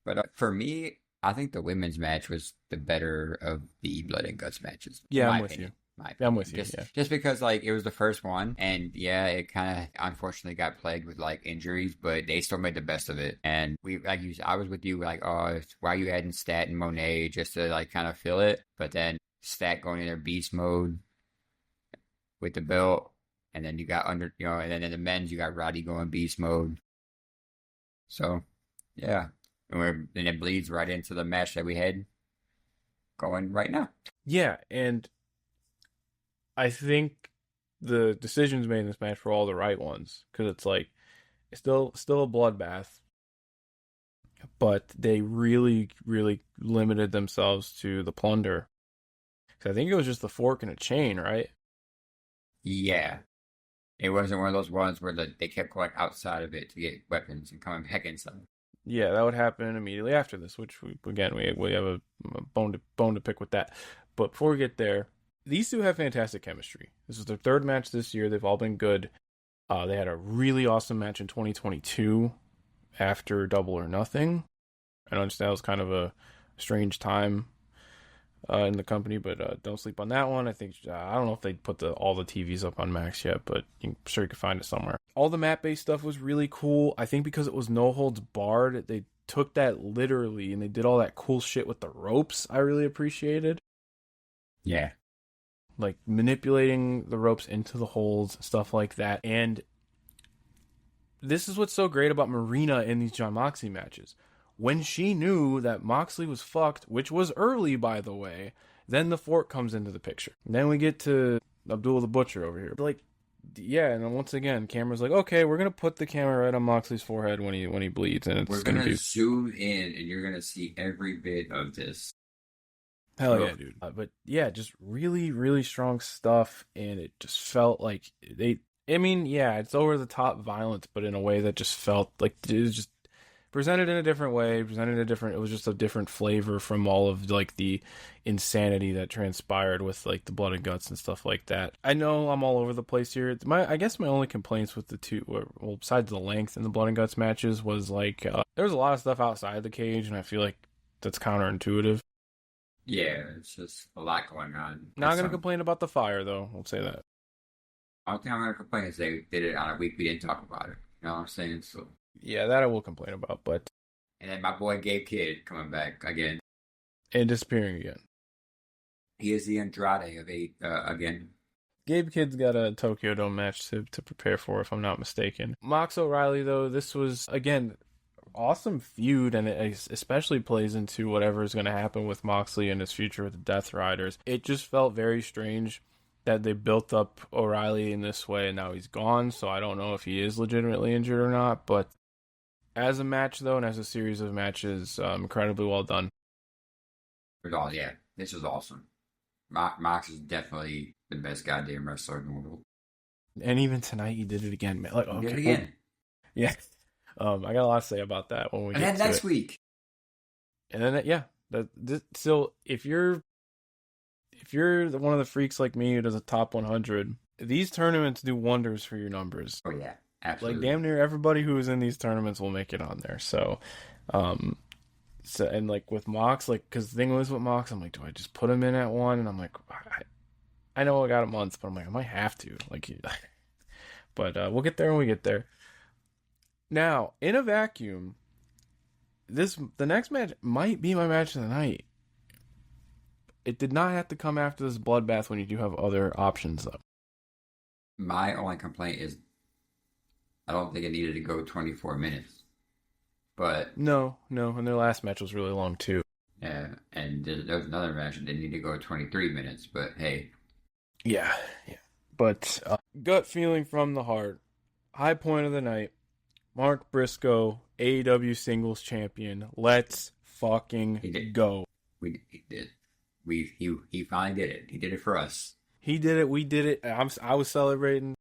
but for me, I think the women's match was the better of the blood and guts matches. Yeah, In I'm my with opinion. you. My Yeah, I'm opinion. with you. Yeah. Just because like it was the first one, and yeah, it kind of unfortunately got plagued with like injuries, but they still made the best of it. And I was with you like, oh, why are you adding Stat and Monet just to like kind of fill it? But then Stat going in their beast mode with the belt, and then you got and then in the men's you got Roddy going beast mode. So yeah, and it bleeds right into the match that we had going right now. Yeah, and I think the decisions made in this match were all the right ones because it's like it's still a bloodbath, but they really, really limited themselves to the plunder. I think it was just the fork and a chain, right? Yeah, it wasn't one of those ones where they kept going outside of it to get weapons and coming back inside. Yeah, that would happen immediately after this, which we have a bone to pick with that. But before we get there, these two have fantastic chemistry. This is their third match this year. They've all been good. They had a really awesome match in 2022 after Double or Nothing. I understand it was kind of a strange time in the company, but don't sleep on that one. I think I don't know if they put all the TVs up on Max yet, but I'm sure you can find it somewhere. All the mat-based stuff was really cool. I think because it was no holds barred, they took that literally and they did all that cool shit with the ropes. I really appreciated. Yeah, Like manipulating the ropes into the holds, stuff like that. And this is what's so great about Marina in these Jon Moxley matches. When she knew that Moxley was fucked, which was early, by the way, then the fork comes into the picture. And then we get to Abdul the Butcher over here. Like, yeah, and then once again, camera's like, okay, we're gonna put the camera right on Moxley's forehead when he bleeds, and We're it's gonna gonna be zoom in, and you're gonna see every bit of this. hell Oh, yeah, dude. But yeah, just really, really strong stuff, and it just felt like they. I mean, yeah, it's over the top violence, but in a way that just felt like it was just presented in a different way, presented a different. It was just a different flavor from all of like the insanity that transpired with like the blood and guts and stuff like that. I know I'm all over the place here. I guess my only complaints with the two, well, besides the length in the blood and guts matches, was like there was a lot of stuff outside the cage, and I feel like that's counterintuitive. yeah, it's just a lot going on. Not gonna complain about the fire though. I'll say that. Only thing I'm gonna complain is they did it on a week we didn't talk about it. You know what I'm saying? So, Yeah, that I will complain about, but and then my boy Gabe Kidd coming back again. and disappearing again. He is the Andrade of eight again. Gabe Kidd's got a Tokyo Dome match to prepare for, if I'm not mistaken. Mox O'Reilly, though, this was, again, awesome feud, and it especially plays into whatever is going to happen with Moxley and his future with the Death Riders. It just felt very strange that they built up O'Reilly in this way, and now he's gone, so I don't know if he is legitimately injured or not, but as a match, though, and as a series of matches, incredibly well done. Yeah, this is awesome. Mox is definitely the best goddamn wrestler in the world. And even tonight, he did it again, man. Like, He okay, did it again. yeah. I got a lot to say about that when we And get then to next it. week. And then yeah, so if you're one of the freaks like me who does a top 100, these tournaments do wonders for your numbers. Oh yeah, Like absolutely. damn near everybody who is in these tournaments will make it on there. So, and like with Mox, like because the thing was with Mox, I'm like, do I just put him in at one? And I'm like, I know I got a month, but I'm like, I might have to. Like, but we'll get there when we get there. Now, in a vacuum, the next match might be my match of the night. It did not have to come after this bloodbath when you do have other options, though. My only complaint is I don't think it needed to go 24 minutes. But No, and their last match was really long too. and there was another match that didn't need to go 23 minutes. But hey, Yeah. But gut feeling from the heart. High point of the night. Mark Briscoe, AEW Singles Champion. Let's fucking go. he did. He finally did it. He did it for us. He did it. We did it. I was celebrating.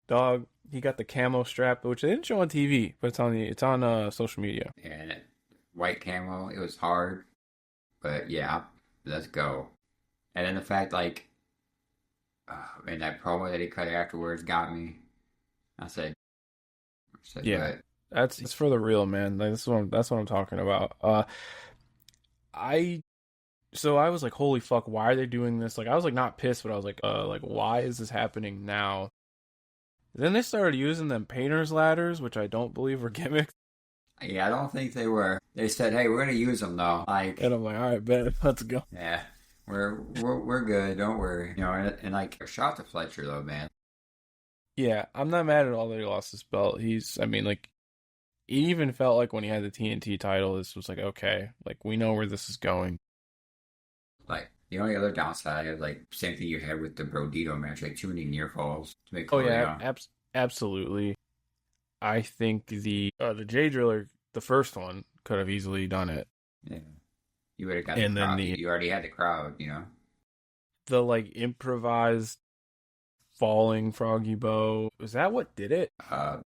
Dog. He got the camo strap, which they didn't show on TV, but it's on social media. And white camo, it was hard, but yeah, let's go. And then the fact, like, and that promo that he cut afterwards got me. I said, Yeah, but it's for the real, man. Like, that's what I'm talking about. I so I was like, holy fuck, why are they doing this? Like, I was like not pissed, but I was like why is this happening now? Then they started using them painters ladders, which I don't believe were gimmicks. yeah, I don't think they were. They said, hey, we're gonna use them though. Like, And I'm like, all right, bet, let's go. yeah, we're good. Don't worry. You know, and like, a shot to Fletcher though, man. Yeah, I'm not mad at all that he lost his belt. I mean, like, it even felt like when he had the TNT title, this was like, okay, like we know where this is going. Like, the only other downside is like same thing you had with the Brodito match, like too many near falls to make Oh Cody yeah, on. absolutely. I think the J Driller, the first one, could have easily done it, Yeah, you would have got the and then crowd. You already had the crowd, you know. the like improvised falling Froggy Bow, was that what did it? Uh,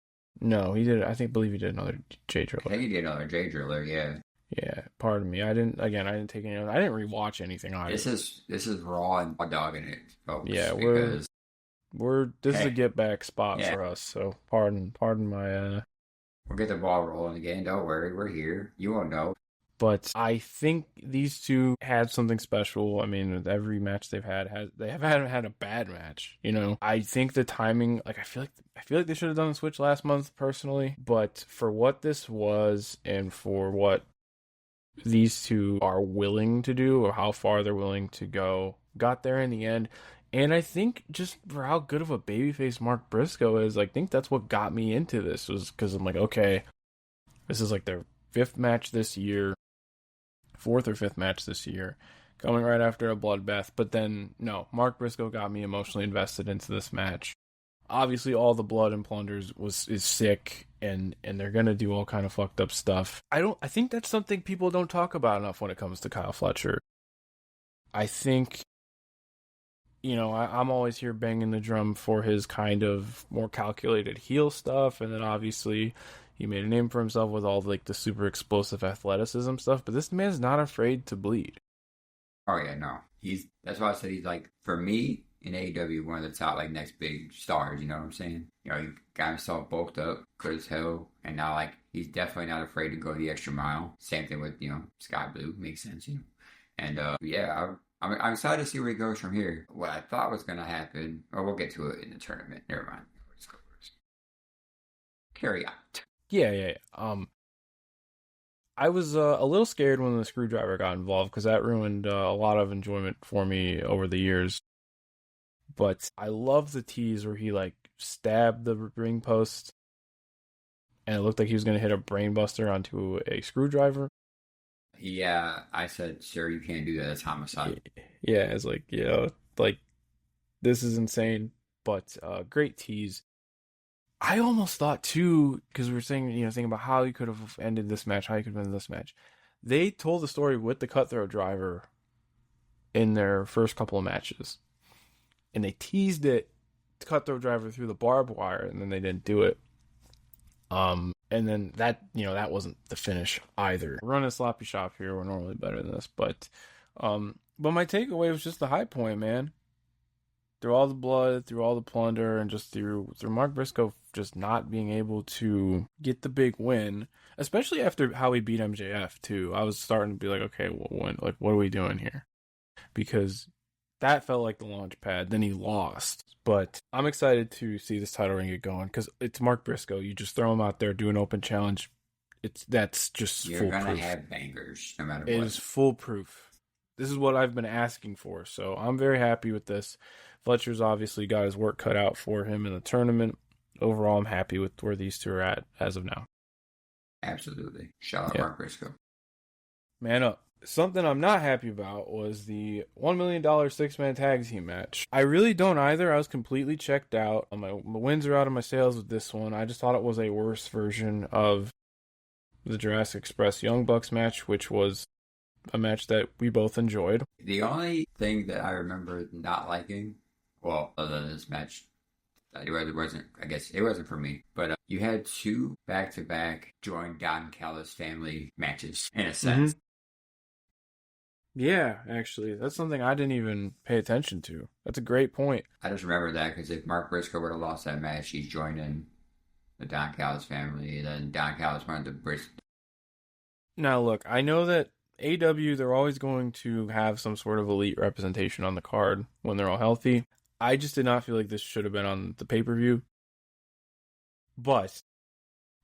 No, he did. I believe he did another J I Driller. think he did another J Driller. Yeah, Yeah, pardon me. I didn't take any. I didn't rewatch anything either. this is raw and raw dogging it, folks. Yeah, because this is a hey, get back spot yeah, for us. So pardon my. we'll get the ball rolling again. Don't worry, we're here. You won't know. But I think these two had something special. I mean, with every match they've had they haven't had a bad match. You know, I think the timing, like I feel like they should have done the switch last month personally. But for what this was, and for what these two are willing to do, or how far they're willing to go, got there in the end. And I think just for how good of a babyface Mark Briscoe is, I think that's what got me into this, was because I'm like, okay, this is like their fifth match this year. Fourth or fifth match this year, coming right after a bloodbath. But then, no, Mark Briscoe got me emotionally invested into this match. Obviously, all the blood and plunders is sick, and they're gonna do all kind of fucked up stuff. I think that's something people don't talk about enough when it comes to Kyle Fletcher. I think, I'm always here banging the drum for his kind of more calculated heel stuff, and then obviously he made a name for himself with all like the super explosive athleticism stuff. But this man's not afraid to bleed. Oh yeah, no. That's why I said he's like, for me in AEW, one of the top like next big stars. You know what I'm saying? He got himself bulked up, good as hell, and now like he's definitely not afraid to go the extra mile. Same thing with Sky Blue, makes sense. And yeah, I'm excited to see where he goes from here. What I thought was gonna happen, or we'll get to it in the tournament. Never mind. Let's go first. Carry on. Yeah. I was a little scared when the screwdriver got involved because that ruined a lot of enjoyment for me over the years. But I love the tease where he like stabbed the ring post and it looked like he was going to hit a brainbuster onto a screwdriver. Yeah, I said, sir, you can't do that. It's homicide. Yeah, it's like, like this is insane, but great tease. I almost thought too, because we were saying, thinking about how he could have ended this match, how he could have ended this match. They told the story with the cutthroat driver in their first couple of matches, and they teased it, cutthroat driver through the barbed wire, and then they didn't do it. And then that wasn't the finish either. We're running a sloppy shop here. We're normally better than this, but my takeaway was just the high point, man. Through all the blood, through all the plunder, and just through Mark Briscoe just not being able to get the big win, especially after how he beat MJF too. I was starting to be like, okay, well, what are we doing here? Because that felt like the launch pad. Then he lost. But I'm excited to see this title ring get going because it's Mark Briscoe. You just throw him out there, do an open challenge. That's just You're foolproof. gonna have bangers no matter what. It is foolproof. This is what I've been asking for. So I'm very happy with this. Fletcher's obviously got his work cut out for him in the tournament. Overall, I'm happy with where these two are at as of now. Absolutely. Shout out Mark Briscoe. Man up. Something I'm not happy about was the $1 million six-man tag team match. I really don't either. I was completely checked out. My wins are out of my sails with this one. I just thought it was a worse version of the Jurassic Express Young Bucks match, which was a match that we both enjoyed. The only thing that I remember not liking, well, other than this match, it wasn't for me, but you had two back-to-back join Don Callis family matches, in a sense. Mm-hmm. Yeah, actually, that's something I didn't even pay attention to. That's a great point. I just remember that because if Mark Briscoe would have lost that match, he's joining the Don Callis family, then Don Callis wanted to Briscoe. Now, look, I know that AEW, they're always going to have some sort of elite representation on the card when they're all healthy. I just did not feel like this should have been on the pay-per-view. But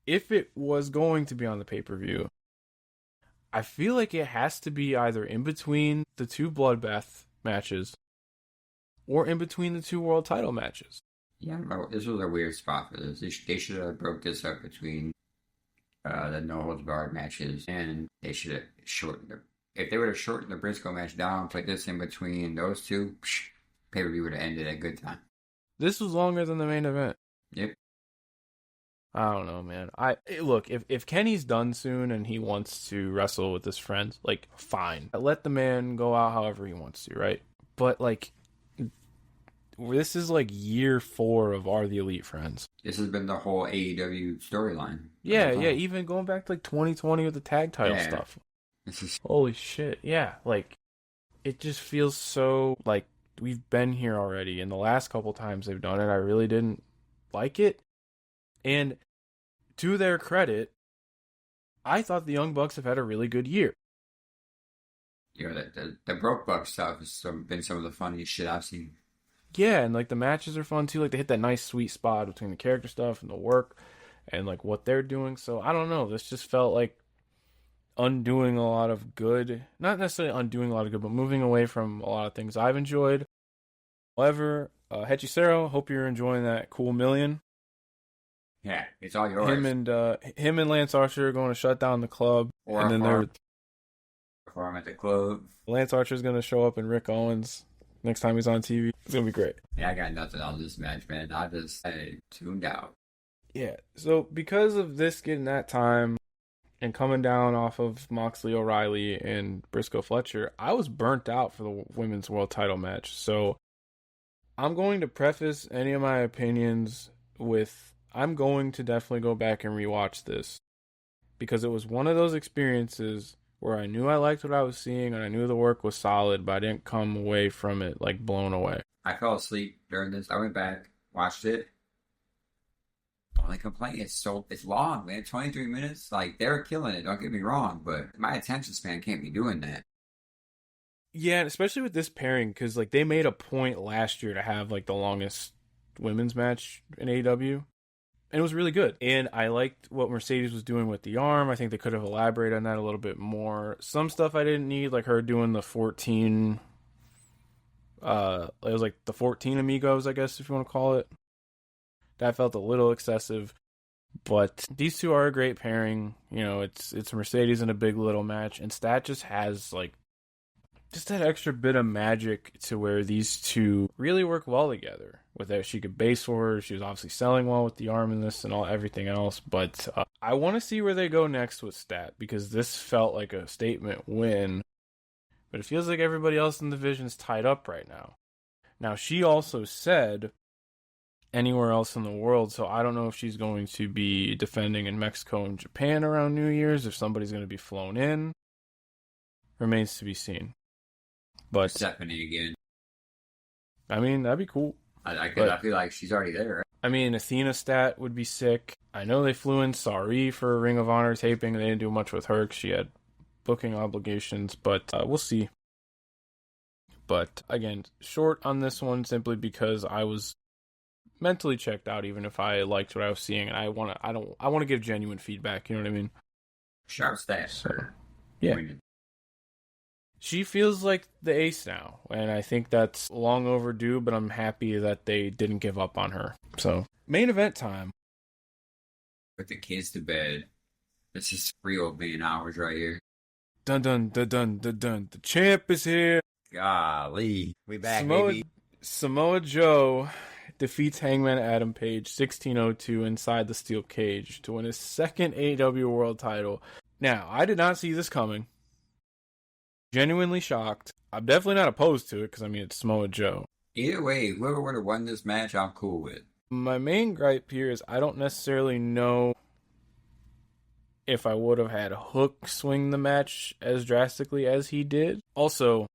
if it was going to be on the pay-per-view, I feel like it has to be either in between the two Bloodbath matches or in between the two world title matches. Yeah, this was a weird spot for this. They should have broke this up between the no holds barred matches, and they should have shortened it. If they would have shortened the Briscoe match down, put this in between those two, pay-per-view would have ended at a good time. This was longer than the main event. Yep. I don't know, man. Look, if Kenny's done soon and he wants to wrestle with his friends, like, fine. Let the man go out however he wants to, right? But, like, this is, like, year 4 of Are the Elite Friends. This has been the whole AEW storyline. Yeah, even going back to, like, 2020 with the tag title stuff. Holy shit, yeah. Like, it just feels so, like, we've been here already. And the last couple times they've done it, I really didn't like it. And to their credit, I thought the Young Bucks have had a really good year. The Broke Buck stuff has been some of the funniest shit I've seen. Yeah, and like the matches are fun too. Like they hit that nice sweet spot between the character stuff and the work and like what they're doing. So I don't know. This just felt like undoing a lot of good. Not necessarily undoing a lot of good, but moving away from a lot of things I've enjoyed. However, Hechicero, hope you're enjoying that cool million. Yeah, it's all yours. Him and Lance Archer are going to shut down the club, or and then they're perform at the club. Lance Archer's going to show up in Rick Owens' next time he's on TV. It's gonna be great. Yeah, I got nothing on this match, man. I tuned out. Yeah. So because of this getting that time and coming down off of Moxley, O'Reilly, and Briscoe Fletcher, I was burnt out for the women's world title match. So I'm going to preface any of my opinions with I'm going to definitely go back and rewatch this because it was one of those experiences where I knew I liked what I was seeing and I knew the work was solid, but I didn't come away from it like blown away. I fell asleep during this. I went back, watched it. Only complaint is it's long, man. 23 minutes. Like they're killing it. Don't get me wrong, but my attention span can't be doing that. Yeah, especially with this pairing, because like they made a point last year to have like the longest women's match in AEW, and it was really good. And I liked what Mercedes was doing with the arm. I think they could have elaborated on that a little bit more. Some stuff I didn't need, like her doing the 14. It was like the 14 amigos, I guess if you want to call it. That felt a little excessive, but these two are a great pairing. You know, it's Mercedes in a big little match, and Stat just has like just that extra bit of magic to where these two really work well together. With that, she could base for her. She was obviously selling well with the arm in this and everything else. But I want to see where they go next with Stat because this felt like a statement win. But it feels like everybody else in the division is tied up right now. Now, she also said anywhere else in the world, so I don't know if she's going to be defending in Mexico and Japan around New Year's, if somebody's going to be flown in. Remains to be seen. But Stephanie again. I mean, that'd be cool. I feel like she's already there. Right? I mean, Athena Stat would be sick. I know they flew in Sari for Ring of Honor taping. They didn't do much with her because she had booking obligations, but we'll see. But again, short on this one simply because I was mentally checked out, even if I liked what I was seeing, and I want to give genuine feedback. You know what I mean? Sharp Stat. So, yeah. She feels like the ace now, and I think that's long overdue, but I'm happy that they didn't give up on her. So, main event time. Put the kids to bed. This is real being hours right here. Dun dun dun dun dun dun. The champ is here. Golly. We back, baby. Samoa Joe defeats Hangman Adam Page 1602 inside the steel cage to win his second AEW world title. Now, I did not see this coming. Genuinely shocked. I'm definitely not opposed to it because, I mean, it's Samoa Joe. Either way, whoever would have won this match, I'm cool with. My main gripe here is I don't necessarily know if I would have had Hook swing the match as drastically as he did. Also,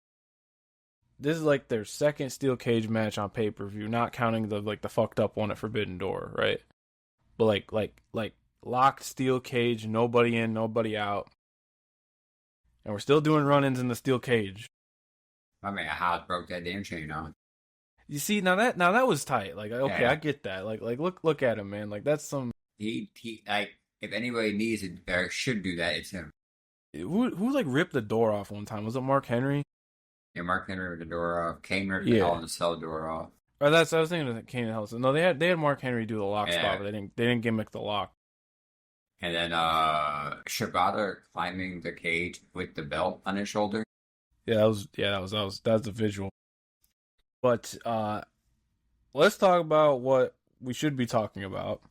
this is like their second steel cage match on pay-per-view, not counting the fucked up one at Forbidden Door, right? But like locked steel cage, nobody in, nobody out. And we're still doing run-ins in the steel cage. I mean, how broke that damn chain on. You see, now that was tight. Like, okay, Yeah. I get that. Like look at him, man. Like that's some. He like if anybody needs it or should do that, it's him. Who like ripped the door off one time? Was it Mark Henry? Yeah, Mark Henry ripped the door off. Kane ripped Yeah. the Hell in the Cell door off. Or I was thinking of Kane and Hell. No, they had Mark Henry do the lock Yeah. spot, but they didn't gimmick the lock. And then Shibata climbing the cage with the belt on his shoulder. That was the visual. But let's talk about what we should be talking about.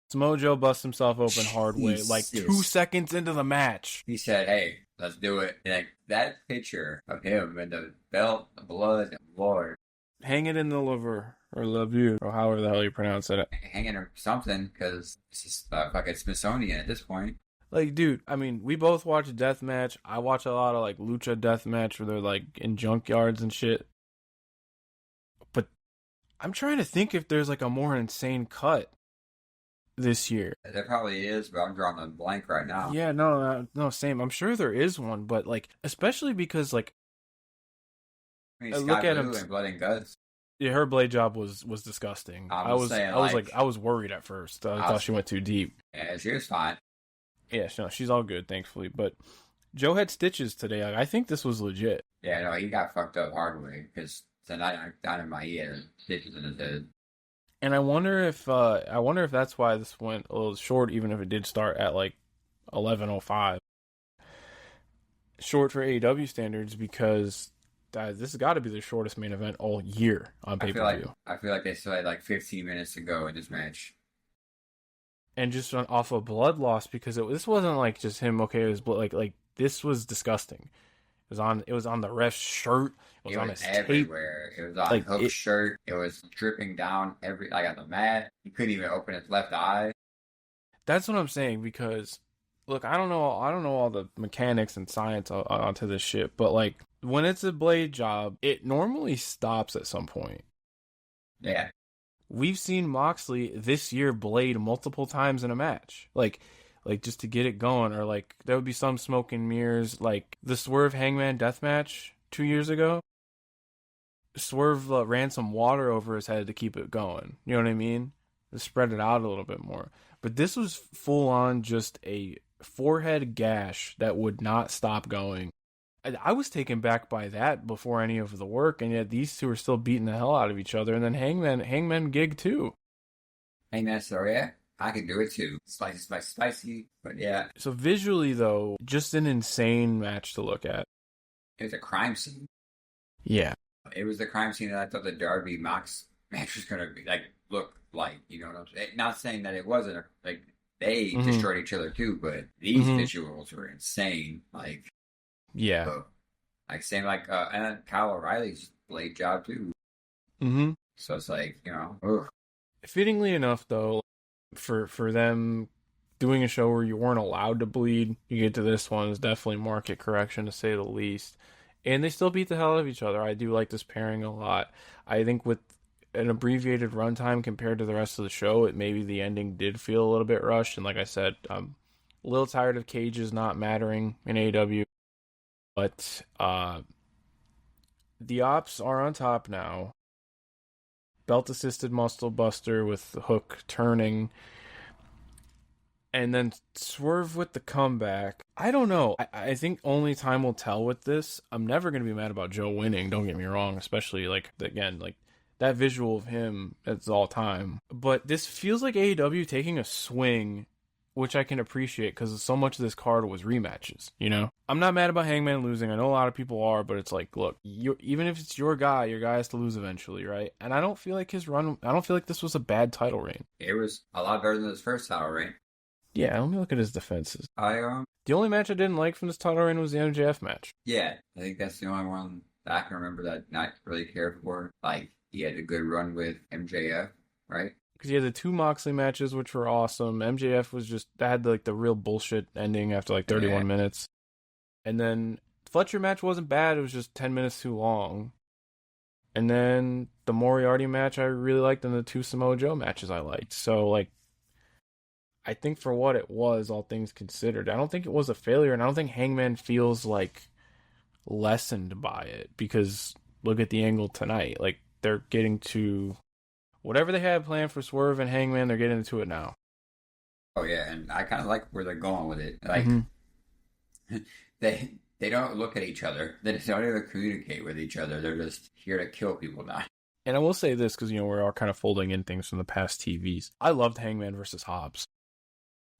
Samoa Joe busts himself open hard way, like 2 seconds into the match. He said, "Hey, let's do it." And like that picture of him and the belt, the blood, Lord, Hang it in the liver or love or however the hell you pronounce it. hanging or something, because it's just fucking Smithsonian at this point. Like, dude, I mean, we both watch deathmatch. I watch a lot of like lucha deathmatch where they're like in junkyards and shit. But I'm trying to think if there's like a more insane cut this year. There probably is, but I'm drawing a blank right now. Yeah, no, same. I'm sure there is one, but like, especially because like, I mean, look Scott at Blue him. and Blood and Guts. Yeah, her blade job was disgusting. I was worried at first. I thought she went too deep. Yeah, she was fine. Yeah, no, she's all good, thankfully. But Joe had stitches today. I think this was legit. Yeah, no, he got fucked up hard way because tonight down in my ear, stitches in his head. And I wonder if that's why this went a little short, even if it did start at like 11:05. Short for AEW standards because this has got to be the shortest main event all year on pay per view. I feel like they still had like 15 minutes to go in this match. And just off of blood loss, because this wasn't like just him. Okay, it was like this was disgusting. It was on the ref's shirt. It was on his everywhere. tape. It was on like Hook's shirt. It was dripping down like on the mat. He couldn't even open his left eye. That's what I'm saying, because look, I don't know all the mechanics and science onto this shit, but like when it's a blade job, it normally stops at some point. Yeah. We've seen Moxley this year blade multiple times in a match. Like just to get it going, or like there would be some smoke and mirrors, like the Swerve Hangman death match 2 years ago. Swerve ran some water over his head to keep it going. You know what I mean? To spread it out a little bit more. But this was full on just a forehead gash that would not stop going. I was taken back by that before any of the work, and yet these two are still beating the hell out of each other. And then Hangman gig too. Hangman said, yeah, I can do it too. Spicy, but yeah. So visually though, just an insane match to look at. It was a crime scene. Yeah. It was the crime scene that I thought the Darby Mox match was gonna be look like, you know what I'm saying? Not saying that it wasn't like they destroyed each other too, but these visuals were insane. Like, yeah, like same like and then Kyle O'Reilly's blade job too. So it's like, you know, ugh. Fittingly enough though, for them doing a show where you weren't allowed to bleed, you get to this one is definitely market correction to say the least. And they still beat the hell out of each other. I do like this pairing a lot. I think with an abbreviated runtime compared to the rest of the show, maybe the ending did feel a little bit rushed. And like I said, I'm a little tired of cages not mattering in AEW. But the Ops are on top now. Belt-assisted muscle buster with the Hook turning. And then Swerve with the comeback. I don't know. I think only time will tell with this. I'm never going to be mad about Joe winning, don't get me wrong. Especially, like, again, like, that visual of him, it's all time. But this feels like AEW taking a swing, which I can appreciate because so much of this card was rematches, you know? I'm not mad about Hangman losing. I know a lot of people are, but it's like, look, even if it's your guy has to lose eventually, right? And I don't feel like this was a bad title reign. It was a lot better than his first title reign. Yeah, let me look at his defenses. The only match I didn't like from this title reign was the MJF match. Yeah, I think that's the only one that I can remember that not really cared for. Like, he had a good run with MJF, right? Because he had the 2 Moxley matches, which were awesome. MJF was just, that had like the real bullshit ending after like 31 minutes. And then Fletcher match wasn't bad, it was just 10 minutes too long. And then the Moriarty match I really liked, and the 2 Samoa Joe matches I liked. So, like, I think for what it was, all things considered, I don't think it was a failure, and I don't think Hangman feels like lessened by it, because look at the angle tonight. Like, they're getting to whatever they had planned for Swerve and Hangman, they're getting into it now. Oh yeah, and I kind of like where they're going with it. Like, they don't look at each other. They don't even communicate with each other. They're just here to kill people now. And I will say this, because, you know, we're all kind of folding in things from the past TVs. I loved Hangman versus Hobbs.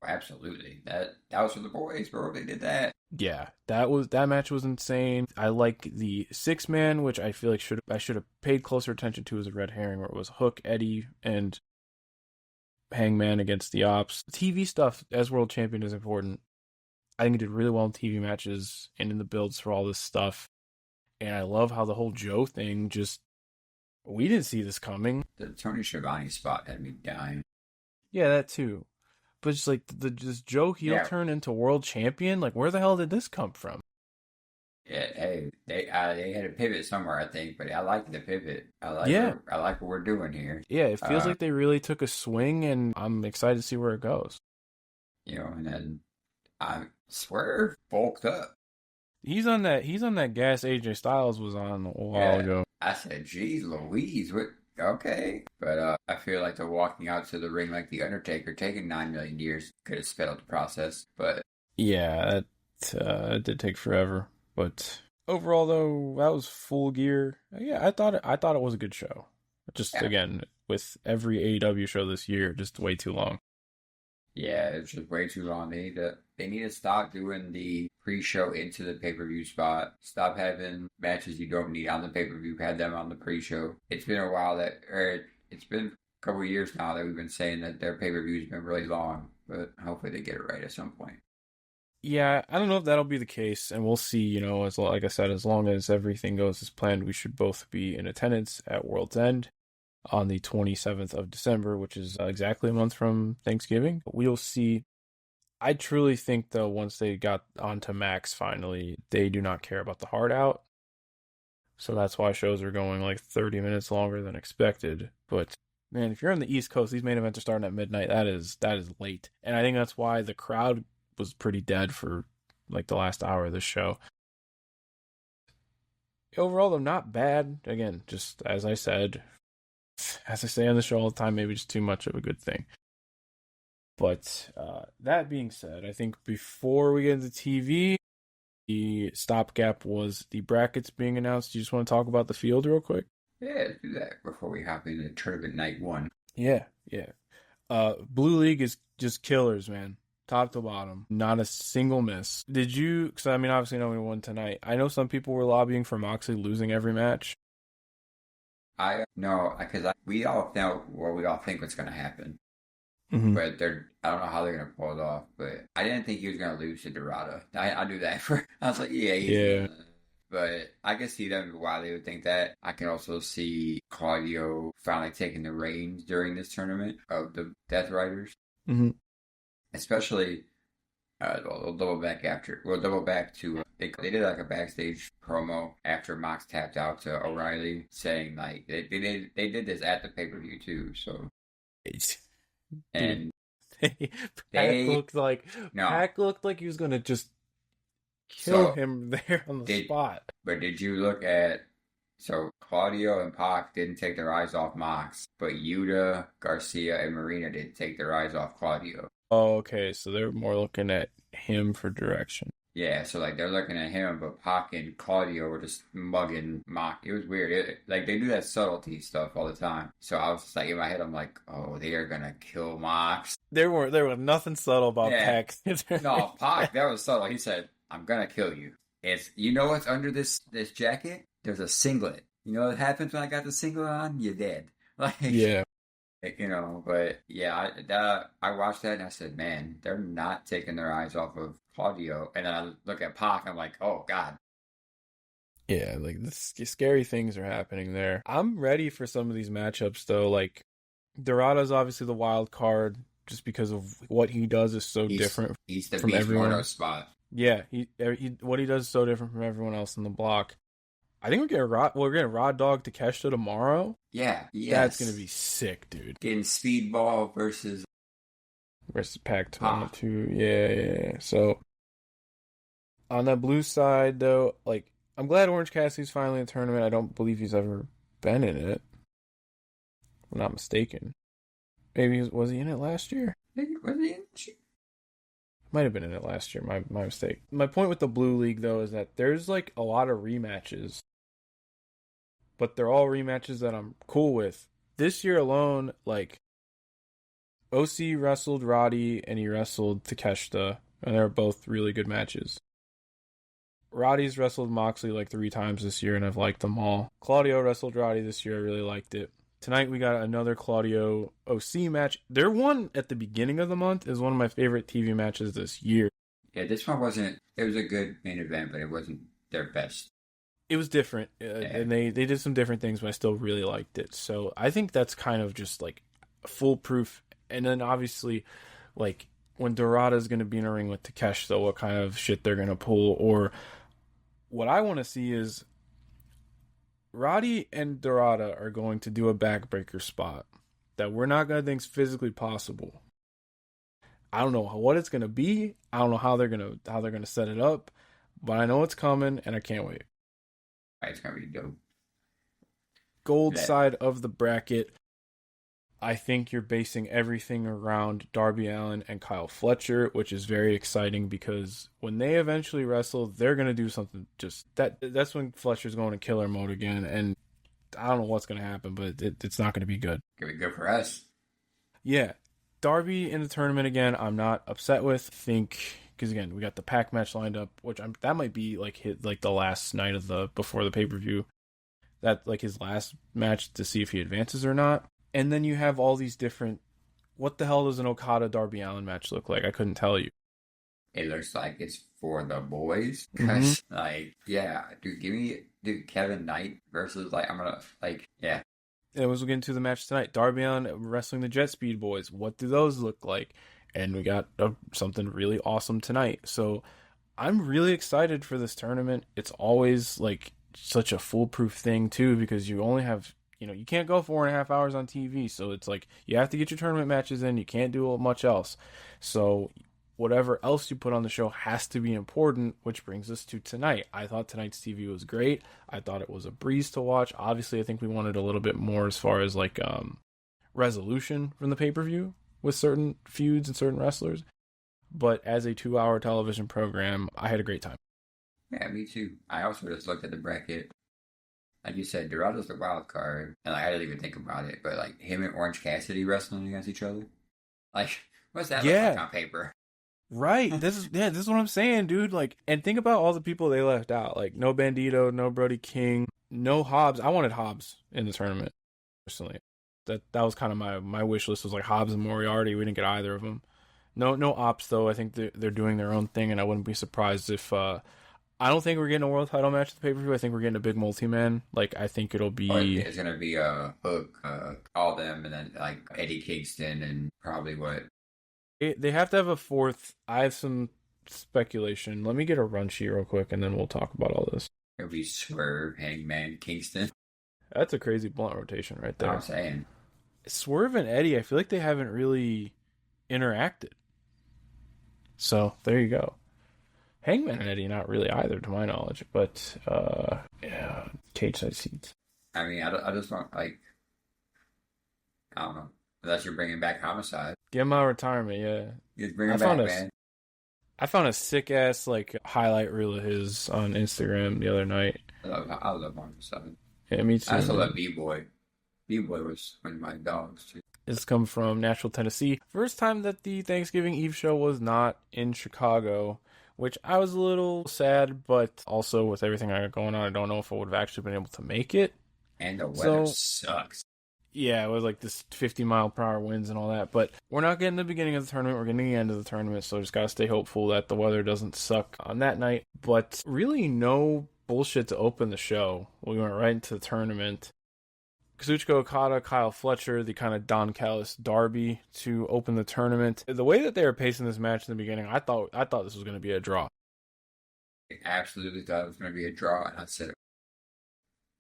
Absolutely. That was for the boys, bro. They did that. Yeah, that match was insane. I like the 6-man, which I feel like I should have paid closer attention to as a red herring, where it was Hook, Eddie, and Hangman against the Ops. TV stuff as world champion is important. I think he did really well in TV matches and in the builds for all this stuff. And I love how the whole Joe thing we didn't see this coming. The Tony Schiavone spot had me dying. Yeah, that too. But just like this Joe heel turn into world champion, like where the hell did this come from? Yeah, hey, they had a pivot somewhere, I think, but I like the pivot. I like what we're doing here. Yeah, it feels like they really took a swing, and I'm excited to see where it goes. You know, and then Swerve bulked up. He's on that gas AJ Styles was on a while ago. I said, geez Louise, what? Okay. But I feel like the walking out to the ring like The Undertaker taking 9 million years could have sped up the process. But yeah, it did take forever. But overall, though, that was Full Gear. Yeah, I thought it was a good show. Just again, with every AEW show this year, just way too long. Yeah, it's just way too long. They need to stop doing the pre-show into the pay-per-view spot. Stop having matches you don't need on the pay-per-view. Have them on the pre-show. It's been a while or it's been a couple of years now that we've been saying that their pay-per-view's been really long, but hopefully they get it right at some point. Yeah, I don't know if that'll be the case, and we'll see. As like I said, as long as everything goes as planned, we should both be in attendance at World's End on the 27th of December, which is exactly a month from Thanksgiving. We'll see. I truly think, though, once they got onto Max finally, they do not care about the hard out. So that's why shows are going like 30 minutes longer than expected. But man, if you're on the East Coast, these main events are starting at midnight. That is late. And I think that's why the crowd was pretty dead for like the last hour of the show. Overall, though, not bad. Again, just as I said, as I say on the show all the time, maybe just too much of a good thing. But that being said, I think before we get into TV, the stopgap was the brackets being announced. You just want to talk about the field real quick? Yeah, let's do that before we hop into tournament night one. Yeah, yeah. Blue League is just killers, man. Top to bottom. Not a single miss. Did you, because I mean, obviously nobody won tonight. I know some people were lobbying for Moxley losing every match. I know because we all know what we all think what's going to happen. Mm-hmm. But I don't know how they're gonna pull it off. But I didn't think he was gonna lose to Dorada. I knew that I was like, yeah, he's Yeah. gonna. But I can see them why they would think that. I can also see Claudio finally taking the reins during this tournament of the Death Riders, Mm-hmm. especially. We'll double back after. We'll double back to they did like a backstage promo after Mox tapped out to O'Reilly, saying like they did this at the pay-per-view too. So Dude, and Pac they looked like no. he was gonna just kill So him there on the did spot. but did you look at so Claudio and Pac didn't take their eyes off Mox, but Yuta, Garcia, and Marina did take their eyes off Claudio. Oh, okay, so they're more looking at him for direction. Yeah, so like they're looking at him, but Pac and Claudio were just mugging Mox. It was weird. Like they do that subtlety stuff all the time. So I was just like in my head, I'm like, oh, they are gonna kill Mox. There was nothing subtle about Yeah, Pac. no, Pac, that was subtle. He said, "I'm gonna kill you." You know what's under this jacket? There's a singlet. You know what happens when I got the singlet on? You're dead. Yeah, But yeah, I watched that and I said, man, they're not taking their eyes off of Claudio. And then I look at Pac, I'm like, oh God. yeah, like scary things are happening there. I'm ready for some of these matchups though. Like Dorada's obviously the wild card just because of what he does is so different He's the from Beast everyone. Mordo spot. Yeah, he what he does is so different from everyone else in the block. I think we're getting Raw Dog Takeshita tomorrow. Yeah, That's yes. gonna be sick, dude. Getting Speedball versus Versus Pac Pac. 22. Yeah. So on the blue side, though, like I'm glad Orange Cassidy's finally in the tournament. I don't believe he's ever been in it. If I'm not mistaken. Maybe was he in it last year? Was he in? Might have been in it last year. My mistake. My point with the blue league though is that there's like a lot of rematches, but they're all rematches that I'm cool with. This year alone, like OC wrestled Roddy and he wrestled Takeshita, and they're both really good matches. Roddy's wrestled Moxley like 3 times this year, and I've liked them all. Claudio wrestled Roddy this year. I really liked it. Tonight we got another Claudio OC match. Their one at the beginning of the month is one of my favorite TV matches this year. Yeah, this one wasn't. It was a good main event, but it wasn't their best. It was different, Yeah. and they did some different things, but I still really liked it. So I think that's kind of just like foolproof. And then obviously, like when Dorada's going to be in a ring with Takeshita, what kind of shit they're going to pull, or what I want to see is Roddy and Dorada are going to do a backbreaker spot that we're not going to think is physically possible. I don't know what it's going to be. I don't know how they're going to set it up, but I know it's coming and I can't wait. It's gonna be dope. Gold side of the bracket, I think you're basing everything around Darby Allin and Kyle Fletcher, which is very exciting because when they eventually wrestle, they're going to do something just that's when Fletcher's going to killer mode again. And I don't know what's going to happen, but it's not going to be good. Gonna be good for us. Yeah. Darby in the tournament again, I'm not upset with. I think because again, we got the pack match lined up, which that might be like the last night of the before the pay-per-view. That like his last match to see if he advances or not. And then you have all these different. What the hell does an Okada Darby Allin match look like? I couldn't tell you. It looks like it's for the boys. Mm-hmm. Because, like, yeah, dude, give me, dude, Kevin Knight versus, like, I'm gonna, like, yeah. And we'll get into the match tonight. Darby Allin wrestling the Jet Speed Boys. What do those look like? And we got something really awesome tonight. So I'm really excited for this tournament. It's always like such a foolproof thing too, because you only have, you can't go 4.5 hours on TV. So it's like you have to get your tournament matches in. You can't do much else. So whatever else you put on the show has to be important, which brings us to tonight. I thought tonight's TV was great. I thought it was a breeze to watch. Obviously, I think we wanted a little bit more as far as like resolution from the pay-per-view with certain feuds and certain wrestlers. But as a 2-hour television program, I had a great time. Yeah, me too. I also just looked at the bracket. Like you said, Dorado's the wild card. And, like, I didn't even think about it, but, like, him and Orange Cassidy wrestling against each other? Like, what's that look like on paper? Right. This is what I'm saying, dude. Like, and think about all the people they left out. Like, no Bandito, no Brody King, no Hobbs. I wanted Hobbs in the tournament, personally. That was kind of my wish list was like Hobbs and Moriarty. We didn't get either of them. No Ops though. I think they're doing their own thing, and I wouldn't be surprised if I don't think we're getting a world title match at the pay per view. I think we're getting a big multi-man. Like I think it'll be. It's gonna be a Hook, all them, and then like Eddie Kingston, and probably what. They have to have a fourth. I have some speculation. Let me get a run sheet real quick, and then we'll talk about all this. It'll be Swerve, Hangman, Kingston. That's a crazy blunt rotation right there. I'm saying. Swerve and Eddie, I feel like they haven't really interacted. So there you go. Hangman and Eddie, not really either, to my knowledge. But yeah, cage side seats. I mean, I just want like, I don't know. Unless you're bringing back Homicide. Give him out retirement, yeah. Just bring him back, man. I found a sick ass like highlight reel of his on Instagram the other night. I love Homicide. Yeah, me too. I also love B-Boy. B-Boy was one of my dogs too. This comes from Nashville, Tennessee. First time that the Thanksgiving Eve show was not in Chicago, which I was a little sad, but also with everything I got going on, I don't know if I would have actually been able to make it. And the weather sucks. Yeah, it was like this 50-mile-per-hour winds and all that. But we're not getting the beginning of the tournament. We're getting the end of the tournament. So just got to stay hopeful that the weather doesn't suck on that night. But really no bullshit to open the show. We went right into the tournament. Kazuchika Okada, Kyle Fletcher, the kind of Don Callis Darby to open the tournament. The way that they were pacing this match in the beginning, I thought this was going to be a draw. I absolutely thought it was going to be a draw. And I said,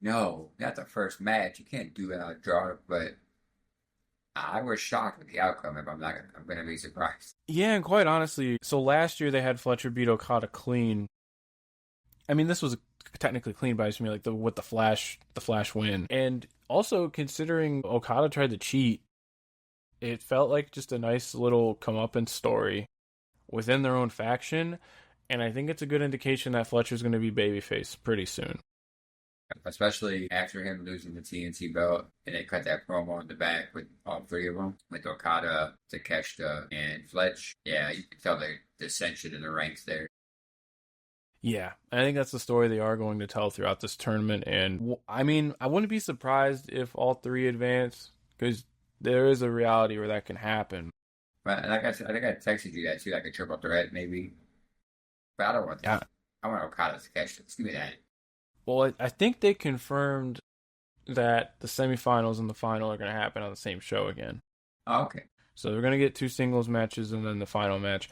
no, not the first match. You can't do that a draw. But I was shocked with the outcome. I'm going to be surprised. Yeah, and quite honestly, so last year they had Fletcher beat Okada clean. I mean, this was technically clean, but I just mean like with the flash win. And also considering Okada tried to cheat, it felt like just a nice little comeuppance story within their own faction. And I think it's a good indication that Fletcher's going to be babyface pretty soon. Especially after him losing the TNT belt, and they cut that promo in the back with all three of them, with Okada, Takeshita, and Fletch. Yeah, you can tell the dissension in the ranks there. Yeah, I think that's the story they are going to tell throughout this tournament. And I mean, I wouldn't be surprised if all three advance, because there is a reality where that can happen. But like I said, I think I texted you that too, like a triple threat maybe. But I don't want that. I want Okada to catch it. Give me that. Well, I think they confirmed that the semifinals and the final are going to happen on the same show again. Oh, okay. So they're going to get 2 singles matches and then the final match.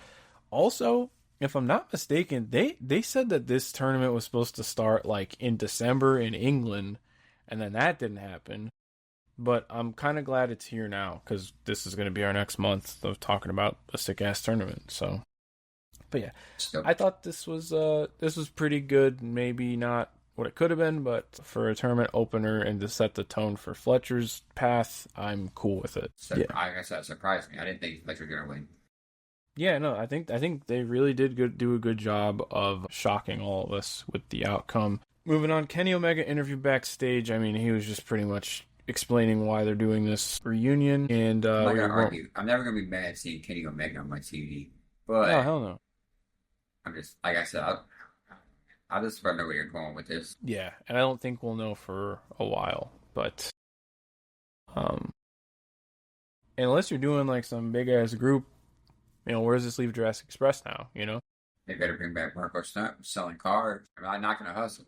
Also, if I'm not mistaken, they said that this tournament was supposed to start like in December in England, and then that didn't happen. But I'm kind of glad it's here now, because this is going to be our next month of talking about a sick-ass tournament. So, but yeah, I thought this was pretty good. Maybe not what it could have been, but for a tournament opener and to set the tone for Fletcher's path, I'm cool with it. Yeah. I guess that surprised me. I didn't think Fletcher was going to win. Yeah, no, I think they really did do a good job of shocking all of us with the outcome. Moving on, Kenny Omega interview backstage. I mean, he was just pretty much explaining why they're doing this reunion, and I'm not we gonna won't. argue. I'm never gonna be mad seeing Kenny Omega on my TV. Oh But hell no. I'm just like I said, I just want to know where you're going with this. Yeah, and I don't think we'll know for a while, but um, unless you're doing like some big ass group, where does this leave Jurassic Express now? They better bring back Marco Stunt selling cars. I'm not gonna hustle.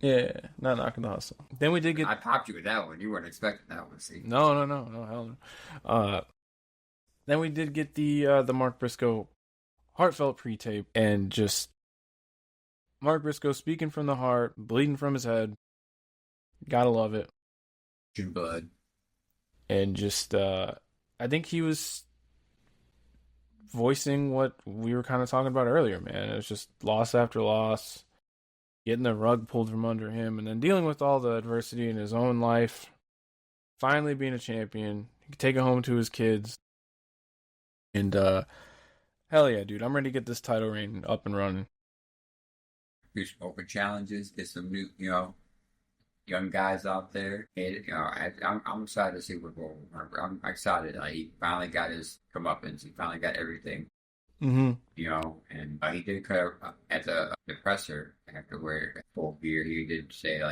Yeah, not knocking the hustle. Then we did get. I popped you with that one. You weren't expecting that one. See, No, no, no, no, hell no. Then we did get the Mark Briscoe heartfelt pre-tape, and just Mark Briscoe speaking from the heart, bleeding from his head. Gotta love it. June blood. And just I think he was voicing what we were kind of talking about earlier, man. It was just loss after loss, getting the rug pulled from under him, and then dealing with all the adversity in his own life. Finally being a champion, he could take it home to his kids. And hell yeah, dude, I'm ready to get this title reign up and running. Do some open challenges. Get some new, young guys out there. And, I'm excited to see what will. I'm excited. Like, he finally got his comeuppance. He finally got everything. Mm-hmm. And he did cut at the presser after where full beer. He did say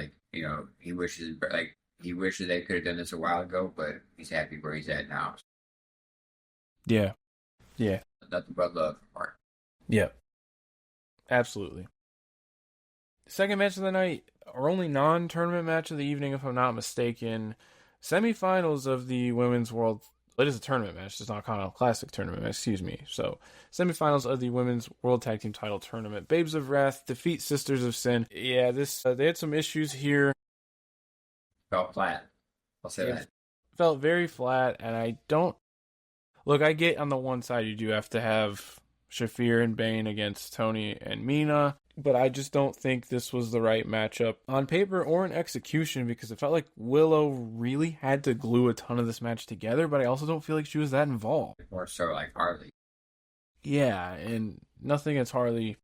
he wishes they could have done this a while ago, but he's happy where he's at now. Yeah. Yeah. Nothing but love for Mark. Yeah. Absolutely. Second match of the night, our only non-tournament match of the evening, if I'm not mistaken. Semifinals of the Women's World. It is a tournament match. It's not a Continental Classic tournament match, excuse me. So, semifinals of the Women's World Tag Team Title Tournament. Babes of Wrath defeat Sisters of Sin. Yeah, they had some issues here. Felt flat. I'll say that. Felt very flat, and I don't... Look, I get on the one side you do have to have Shafir and Bane against Tony and Mina, but I just don't think this was the right matchup on paper or in execution, because it felt like Willow really had to glue a ton of this match together, but I also don't feel like she was that involved. More so like Harley. Yeah, and nothing against Harley.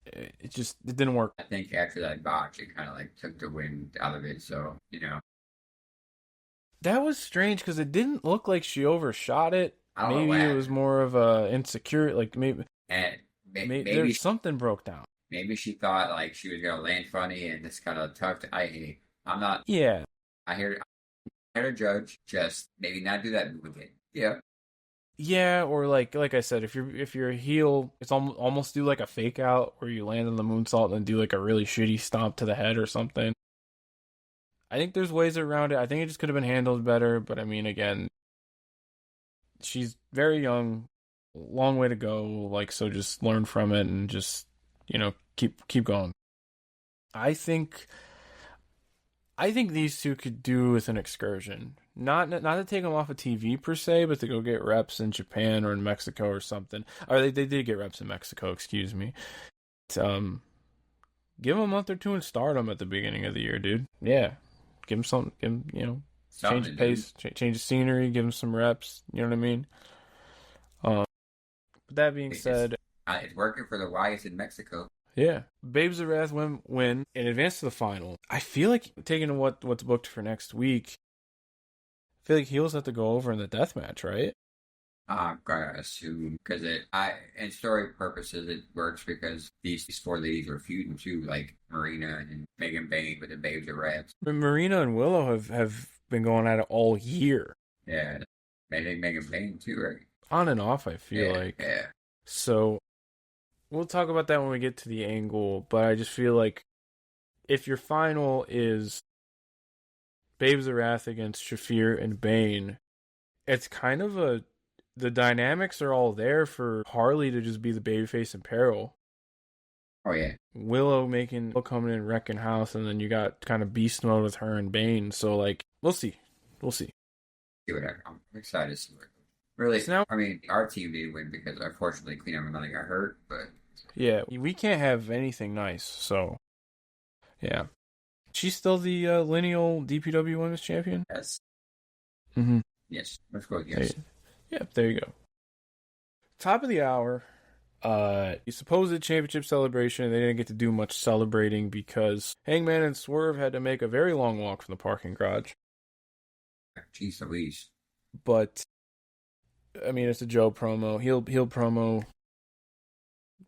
It didn't work. I think after that botch, it kind of took the wind out of it, so, That was strange, because it didn't look like she overshot it. Maybe it was more of a insecure, like maybe maybe something broke down. Maybe she thought she was gonna land funny and just kind of tucked. I'm not. Yeah. I hear a judge, just maybe not do that move again. Yeah. Yeah, or like I said, if you're a heel, it's almost do like a fake out where you land on the moonsault and do like a really shitty stomp to the head or something. I think there's ways around it. I think it just could have been handled better, but I mean, again, she's very young, long way to go. So just learn from it and just keep going. I think these two could do with an excursion. Not to take them off of TV per se, but to go get reps in Japan or in Mexico or something. Or they did get reps in Mexico, excuse me. Give them a month or two in Stardom at the beginning of the year, dude. Yeah, give them something. Give them, change the pace, change the scenery. Give them some reps. You know what I mean? But that being said, it's working for the Wyatts in Mexico. Yeah. Babes of Wrath win and advance to the final. I feel like, taking what's booked for next week, I feel like heels have to go over in the death match, right? I'm gonna assume, because in story purposes, it works because these four ladies were feuding too, like Marina and Megan Bane with the Babes of Wrath. But Marina and Willow have been going at it all year. Yeah. I think Megan Bane too, right? On and off, I feel like. Yeah. So, we'll talk about that when we get to the angle, but I just feel like if your final is Babes of Wrath against Shafir and Bane, it's kind of the dynamics are all there for Harley to just be the babyface in peril. Oh, yeah. Willow coming in wrecking house, and then you got kind of beast mode with her and Bane, so we'll see. I'm excited to see what. Really, so now, I mean, our team didn't win because unfortunately Queen Emily got hurt, but yeah, we can't have anything nice, so yeah. She's still the lineal DPW Women's Champion? Yes. Mm-hmm. Yes. Let's go with yes. Yep, there you go. Top of the hour, the supposed championship celebration. They didn't get to do much celebrating because Hangman and Swerve had to make a very long walk from the parking garage. Jeez Louise. But I mean, it's a Joe promo. He'll promo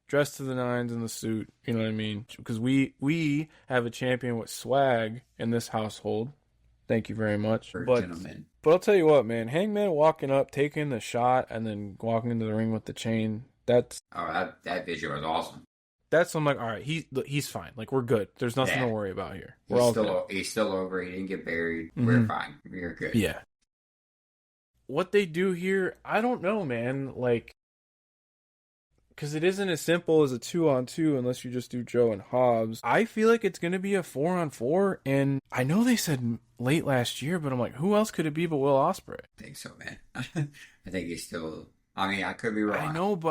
dressed to the nines in the suit. You know what I mean? Because we have a champion with swag in this household. Thank you very much. For But gentlemen. I'll tell you what, man. Hangman walking up, taking the shot, and then walking into the ring with the chain. Oh, that visual was awesome. I'm like, all right, he's fine. Like, we're good. There's nothing to Yeah. worry about here. We're all good. He's still over. He didn't get buried. We're Mm-hmm. fine. We're good. Yeah. What they do here, I don't know, man. Like, because it isn't as simple as a 2-on-2 unless you just do Joe and Hobbs. I feel like it's going to be a 4-on-4, and I know they said late last year, but I'm like, who else could it be but Will Ospreay? I think so, man. I think he's still. I mean, I could be wrong.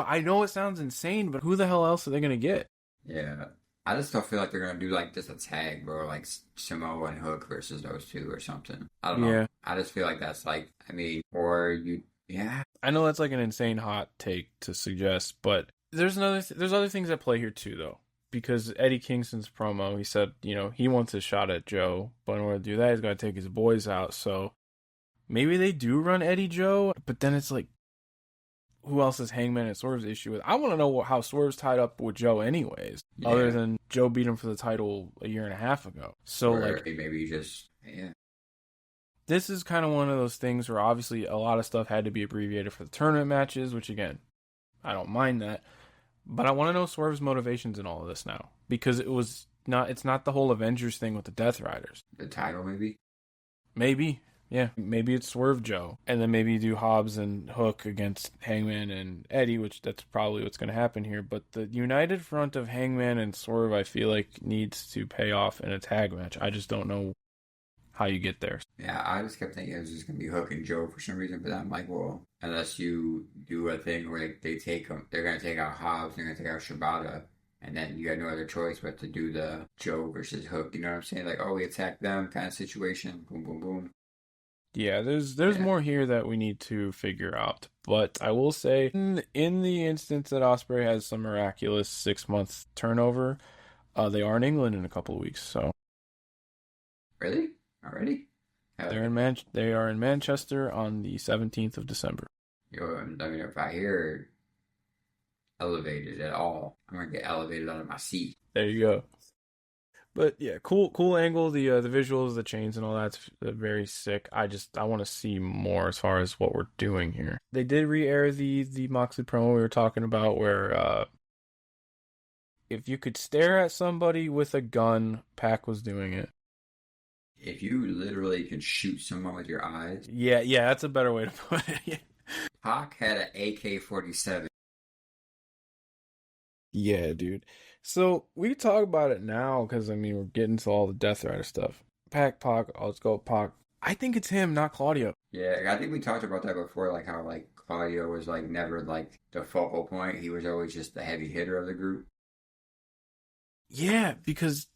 I know it sounds insane, but who the hell else are they going to get? Yeah. I just don't feel like they're gonna do like just a tag, bro, like Samoa and Hook versus those two or something. I don't know. Yeah. I just feel like that's like, I mean, or you, yeah. I know that's like an insane hot take to suggest, but there's other things at play here too, though. Because Eddie Kingston's promo, he said, he wants a shot at Joe, but in order to do that, he's got to take his boys out. So maybe they do run Eddie Joe, but then it's like, who else is Hangman and Swerve's issue with? I want to know how Swerve's tied up with Joe anyways, other than Joe beat him for the title a year and a half ago. So or like, maybe just, yeah. This is kind of one of those things where obviously a lot of stuff had to be abbreviated for the tournament matches, which again, I don't mind that. But I want to know Swerve's motivations in all of this now, because it's not the whole Avengers thing with the Death Riders. The title, maybe? Maybe. Yeah, maybe it's Swerve Joe. And then maybe you do Hobbs and Hook against Hangman and Eddie, which that's probably what's going to happen here. But the united front of Hangman and Swerve, I feel like, needs to pay off in a tag match. I just don't know how you get there. Yeah, I just kept thinking it was just going to be Hook and Joe for some reason, but I'm like, well, unless you do a thing where they take them, they're going to take out Hobbs, they're going to take out Shibata, and then you got no other choice but to do the Joe versus Hook, you know what I'm saying? Like, oh, we attack them kind of situation, boom, boom, boom. Yeah, there's more here that we need to figure out. But I will say, in the instance that Ospreay has some miraculous 6-month turnover, they are in England in a couple of weeks. So Really? Already? they are in Manchester on the 17th of December. Yo, I mean, if I hear elevated at all, I'm gonna get elevated out of my seat. There you go. But yeah, cool angle. The visuals, the chains, and all that's very sick. I want to see more as far as what we're doing here. They did re-air the Moxley promo we were talking about, where if you could stare at somebody with a gun, Pac was doing it. If you literally can shoot someone with your eyes. Yeah, that's a better way to put it. Pac had an AK-47. Yeah, dude. So we talk about it now because, I mean, we're getting to all the Death Rider stuff. Pac, let's go Pac. I think it's him, not Claudio. Yeah, I think we talked about that before, like how like Claudio was like never like the focal point. He was always just the heavy hitter of the group. Yeah,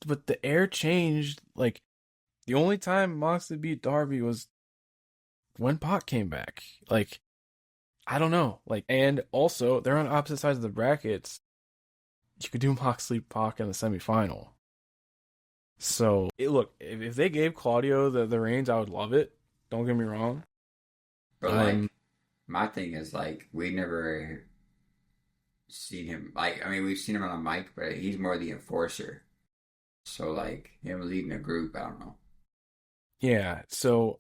but the air changed. Like, the only time Moxley beat Darby was when Pac came back. Like, I don't know. Like, and also, they're on opposite sides of the brackets. You could do Moxley Pac in the semifinal. So, look, if they gave Claudio the reins, I would love it. Don't get me wrong. But like, my thing is like, we never seen him. Like, I mean, we've seen him on a mic, but he's more the enforcer. So like, him leading a group, I don't know. Yeah, so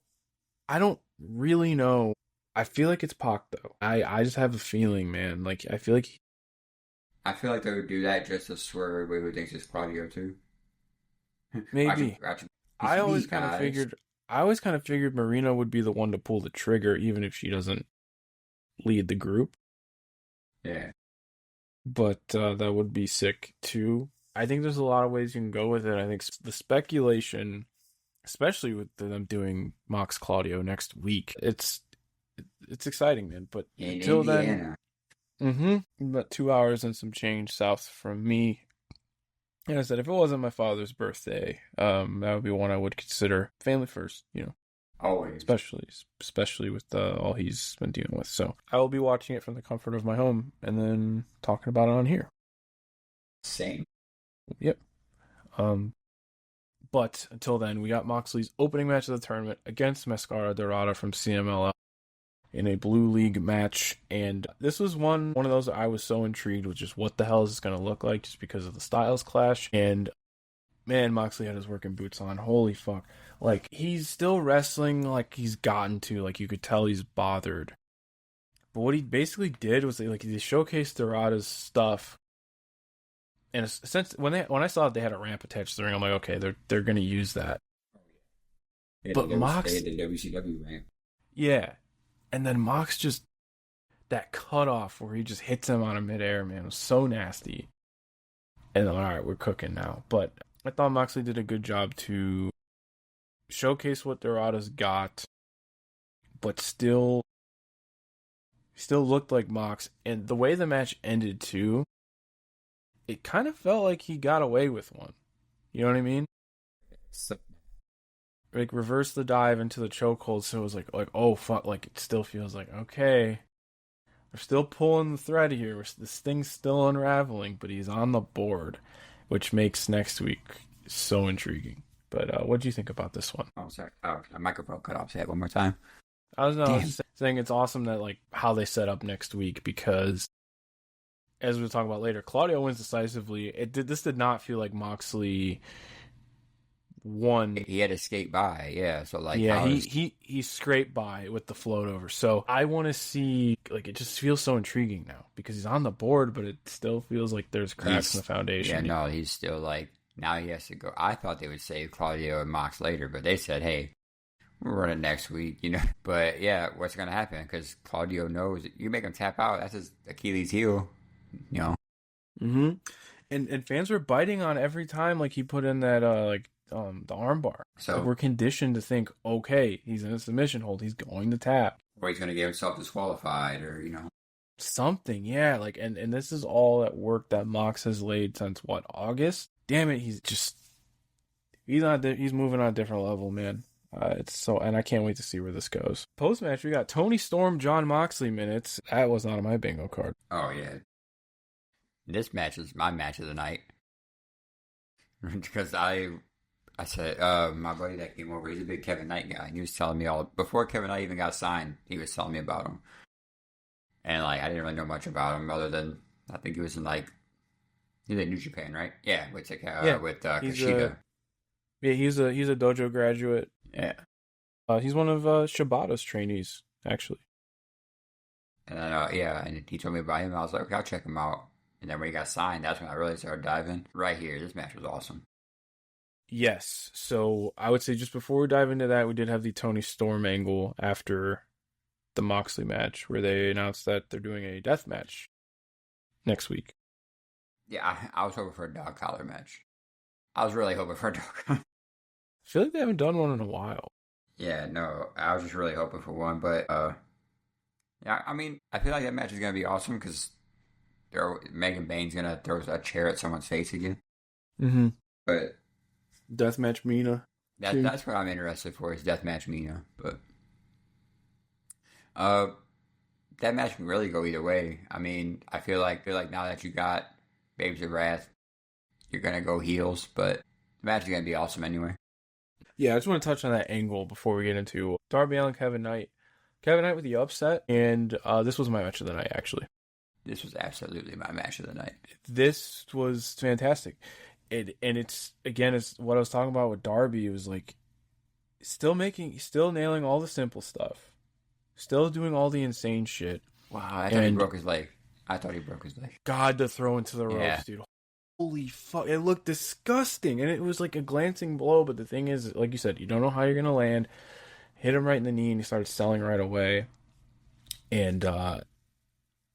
I don't really know. I feel like it's Pac though. I just have a feeling, man. Like, I feel like they would do that just to swerve everybody who thinks it's Claudio too. maybe. I always kind of figured Marina would be the one to pull the trigger, even if she doesn't lead the group. Yeah. But that would be sick too. I think there's a lot of ways you can go with it. I think the speculation, especially with them doing Mox Claudio next week, it's exciting, man. But until Indiana. then, about 2 hours and some change south from me. And I said, if it wasn't my father's birthday, that would be one I would consider family first, Always. Especially with all he's been dealing with. So I will be watching it from the comfort of my home and then talking about it on here. Same. Yep. But until then, we got Moxley's opening match of the tournament against Mascara Dorada from CMLL in a Blue League match. And this was one of those I was so intrigued with just what the hell is this going to look like just because of the styles clash. And man, Moxley had his working boots on. Holy fuck. Like, he's still wrestling like he's gotten to. Like, you could tell he's bothered. But what he basically did was, like, he showcased Dorada's stuff. And since when I saw that they had a ramp attached to the ring, I'm like, okay, they're going to use that. Yeah, But Mox... They had the WCW ramp. Yeah. And then Mox just... That cutoff where he just hits him on a midair, man, was so nasty. And I'm like, all right, we're cooking now. But I thought Moxley did a good job to showcase what Dorada's got, but still looked like Mox. And the way the match ended too, it kind of felt like he got away with one. You know what I mean? So, Like, reverse the dive into the chokehold, so it was like oh fuck, like it still feels like okay, we're still pulling the thread here. This thing's still unraveling, but he's on the board, which makes next week so intriguing. But what do you think about this one? oh, sorry. Oh, my microphone cut off. Say it one more time. I was just saying it's awesome that, like, how they set up next week, because as we'll talk about later, Claudio wins decisively. This did not feel like Moxley won. He had to skate by, yeah. So like, yeah, he scraped by with the float over. So I want to see, like, it just feels so intriguing now because he's on the board, but it still feels like there's cracks in the foundation. Yeah, no, he's still like, now he has to go. I thought they would save Claudio and Mox later, but they said, hey, we're running next week, you know. But yeah, what's going to happen? Because Claudio knows you make him tap out. That's his Achilles heel, you know. Mm-hmm. And fans were biting on every time, like, he put in that the armbar. So like, we're conditioned to think, okay, he's in a submission hold, he's going to tap, or he's going to get himself disqualified, or, you know, something. Yeah, like, and this is all that work that Mox has laid since what, August? Damn it, he's moving on a different level, man. And I can't wait to see where this goes. Post match, we got Tony Storm, John Moxley minutes. That was not on my bingo card. Oh yeah, this match is my match of the night because I said my buddy that came over, he's a big Kevin Knight guy, and he was telling me all before Kevin Knight even got signed. He was telling me about him, and like I didn't really know much about him other than I think he was in like he's in New Japan, right? Yeah, with Kushida. He's a dojo graduate. Yeah. He's one of Shibata's trainees, actually. And then, and he told me about him. I was like, okay, I'll check him out. And then when he got signed, that's when I really started diving. Right here, this match was awesome. Yes. So I would say just before we dive into that, we did have the Tony Storm angle after the Moxley match, where they announced that they're doing a death match next week. Yeah, I was hoping for a dog collar match. I was really hoping for a dog collar. I feel like they haven't done one in a while. Yeah, no, I was just really hoping for one, but yeah, I mean, I feel like that match is gonna be awesome because Megan Bane's gonna throw a chair at someone's face again. Mm-hmm. But deathmatch Mina. That's what I'm interested for is deathmatch Mina. But that match can really go either way. I mean, I feel like now that you got Babes of Wrath, you're gonna go heels, but the match is gonna be awesome anyway. Yeah, I just want to touch on that angle before we get into Darby Allin, Kevin Knight. Kevin Knight with the upset, and this was my match of the night, actually. This was absolutely my match of the night. This was fantastic. And it's what I was talking about with Darby. It was like, still nailing all the simple stuff. Still doing all the insane shit. Wow, I thought he broke his leg. God, to throw into the ropes, dude. Holy fuck, it looked disgusting, and it was like a glancing blow, but the thing is, like you said, you don't know how you're going to land. Hit him right in the knee, and he started selling right away. And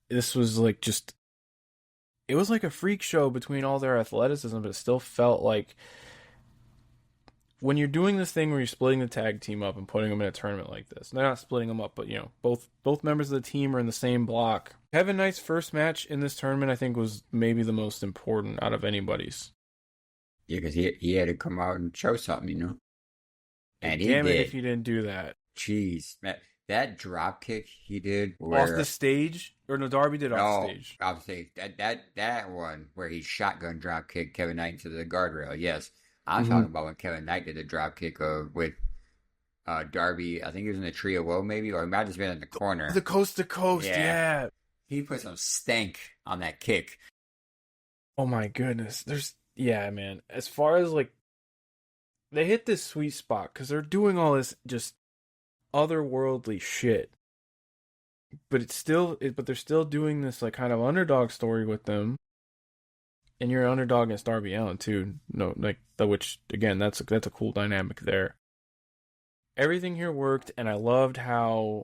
this was like it was like a freak show between all their athleticism, but it still felt like when you're doing this thing where you're splitting the tag team up and putting them in a tournament like this. They're not splitting them up, but, you know, both members of the team are in the same block. Kevin Knight's first match in this tournament, I think, was maybe the most important out of anybody's. Yeah, because he had to come out and show something, you know? And he damn did. It if he didn't do that. Jeez, man. That drop kick he did off the stage? Or no, Darby did off the stage. I'll say that one where he shotgun drop kicked Kevin Knight into the guardrail, yes. I'm Mm-hmm. talking about when Kevin Knight did the drop kick with Darby. I think he was in the trio woe maybe, or he might have just been in the The corner. coast to coast, Yeah, yeah. he put some stank on that kick. Oh my goodness. Yeah, man. As far as like, they hit this sweet spot because they're doing all this just otherworldly shit. But they're still doing this like kind of underdog story with them. And you're an underdog against Darby Allin too. No, like which again, that's a cool dynamic there. Everything here worked, and I loved how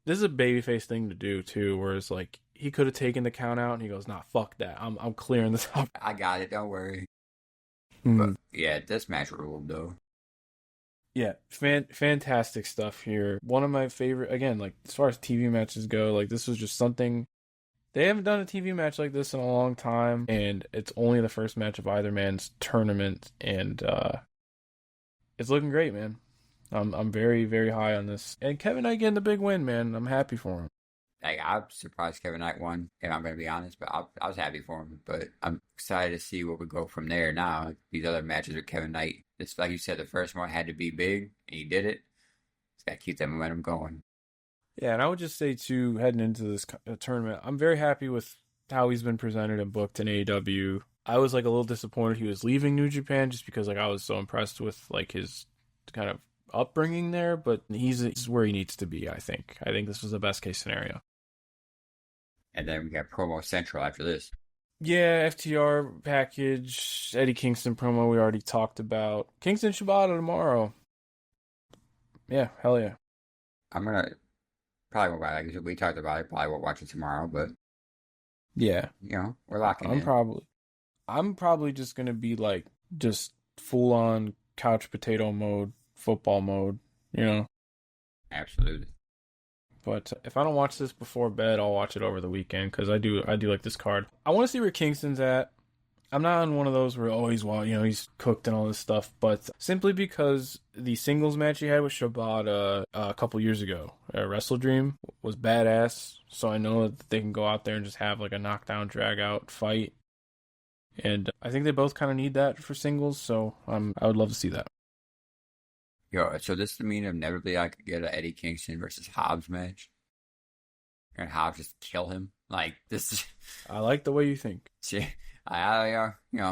this is a babyface thing to do too. Whereas like he could have taken the count out, and he goes, "Nah, fuck that. I'm clearing this up." I got it. Don't worry. But Mm. yeah, this match ruled though. Yeah, fantastic stuff here. One of my favorite, again, like as far as TV matches go, like this was just something they haven't done a TV match like this in a long time, and it's only the first match of either man's tournament, and it's looking great, man. I'm very very high on this, and Kevin Knight getting the big win, man. I'm happy for him. Like I'm surprised Kevin Knight won, if I'm going to be honest. But I was happy for him. But I'm excited to see where we go from there. Now these other matches with Kevin Knight, it's like you said, the first one had to be big, and he did it. It's got to keep that momentum going. Yeah, and I would just say too, heading into this tournament, I'm very happy with how he's been presented and booked in AEW. I was like a little disappointed he was leaving New Japan just because like I was so impressed with like his kind of upbringing there, but he's where he needs to be. I think this was the best case scenario. And then we got Promo Central after this. Yeah, FTR package, Eddie Kingston promo we already talked about. Kingston Shibata tomorrow. Yeah, hell yeah. I'm gonna probably won't watch it. We talked about it. Probably won't watch it tomorrow, but Yeah, we're locking I'm in. probably I'm probably just gonna be like just full on couch potato mode, football mode, you know. Absolutely. But if I don't watch this before bed, I'll watch it over the weekend because I do like this card. I want to see where Kingston's at. I'm not on one of those where he's cooked and all this stuff, but simply because the singles match he had with Shibata a couple years ago, Wrestle Dream, was badass. So I know that they can go out there and just have like a knockdown, drag out fight, and I think they both kind of need that for singles. So I would love to see that. So this to mean inevitably I could get an Eddie Kingston versus Hobbs match, and Hobbs just kill him like this. I like the way you think. See,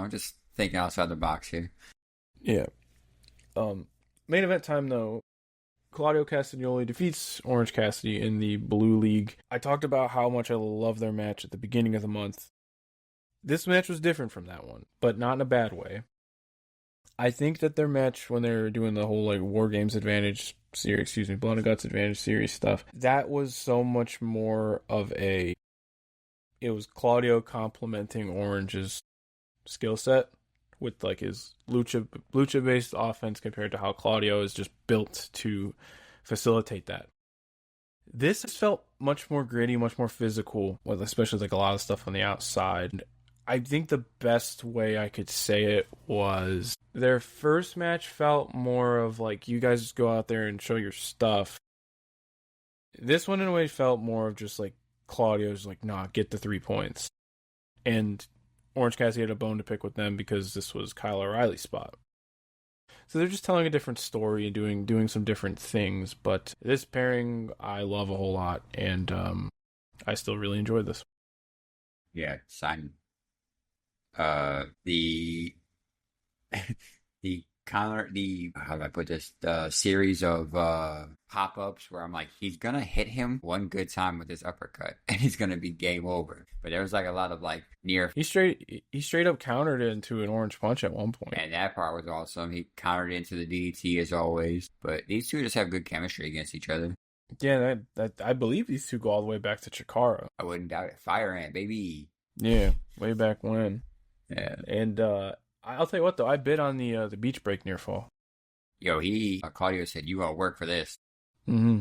just thinking outside the box here. Yeah. Main event time though. Claudio Castagnoli defeats Orange Cassidy in the Blue League. I talked about how much I love their match at the beginning of the month. This match was different from that one, but not in a bad way. I think that their match when they were doing the whole like War Games Advantage series, Blood and Guts Advantage series stuff, that was so much more of it was Claudio complementing Orange's skill set with like his lucha based offense compared to how Claudio is just built to facilitate that. This felt much more gritty, much more physical, with especially like a lot of stuff on the outside. I think the best way I could say it was their first match felt more of like you guys just go out there and show your stuff. This one in a way felt more of just like Claudio's like, nah, get the 3 points. And Orange Cassidy had a bone to pick with them because this was Kyle O'Reilly's spot. So they're just telling a different story and doing some different things. But this pairing I love a whole lot, and I still really enjoyed this. Yeah, sign. The how do I put this? The series of pop-ups where I'm like, he's gonna hit him one good time with his uppercut, and he's gonna be game over. But there was like a lot of like near. He straight up countered it into an orange punch at one point, and that part was awesome. He countered into the DDT as always. But these two just have good chemistry against each other. Yeah, that I believe these two go all the way back to Chikara. I wouldn't doubt it. Fire Ant, baby. Yeah, way back when. Yeah, and I'll tell you what though, I bid on the beach break near fall. Claudio said you gonna work for this. Mm-hmm.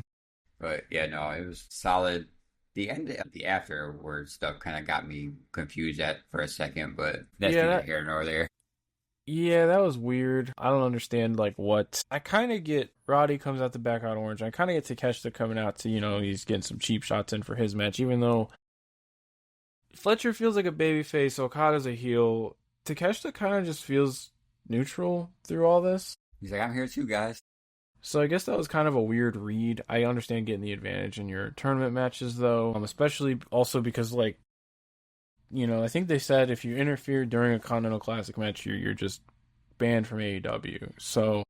But yeah, no, it was solid. The end of the afterward stuff kind of got me confused for a second, but that's neither here nor there. Yeah, that was weird. I don't understand like what. I kind of get Roddy comes out to back out Orange. I kind of get Takeshita coming out to he's getting some cheap shots in for his match, even though Fletcher feels like a babyface, Okada's a heel. Takeshita kind of just feels neutral through all this. He's like, I'm here too, guys. So I guess that was kind of a weird read. I understand getting the advantage in your tournament matches, though, especially also because, like, I think they said if you interfere during a Continental Classic match, you're just banned from AEW. So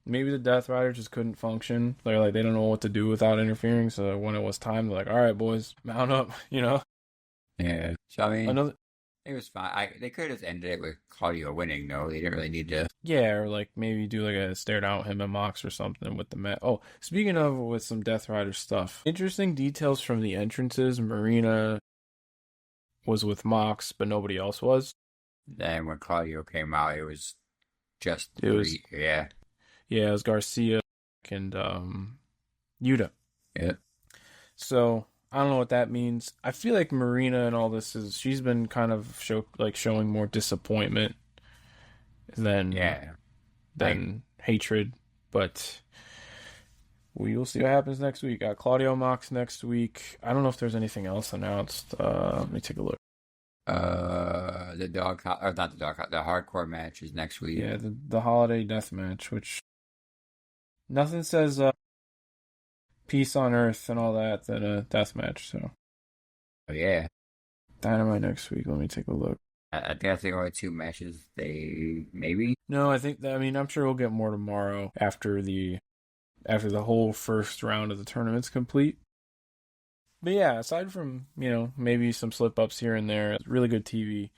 maybe the Death Riders just couldn't function. They're like, they don't know what to do without interfering. So when it was time, they're like, all right, boys, mount up, Yeah. So, I mean, Another, it was fine. They could have just ended it with Claudio winning, though. They didn't really need to. yeah, or like maybe do like a stare down him and Mox or something with the match. Oh, speaking of with some Death Rider stuff, interesting details from the entrances. Marina was with Mox, but nobody else was. Then when Claudio came out, it was just It was three. Yeah. Yeah, it was Garcia and Yuta. Yeah. So I don't know what that means. I feel like Marina and all this she's been kind of showing more disappointment than Yeah. than hatred, but we will see what happens next week. Got Claudio Mox next week. I don't know if there's anything else announced. Let me take a look. The dog, or not the dog, the hardcore match is next week. Yeah, the holiday death match, which nothing says peace on earth and all that than a death match. So, Oh, yeah. Dynamite next week. Let me take a look. I think that's the only two matches they maybe. No, I'm sure we'll get more tomorrow after the whole first round of the tournament's complete. But yeah, aside from, maybe some slip ups here and there, really good TV.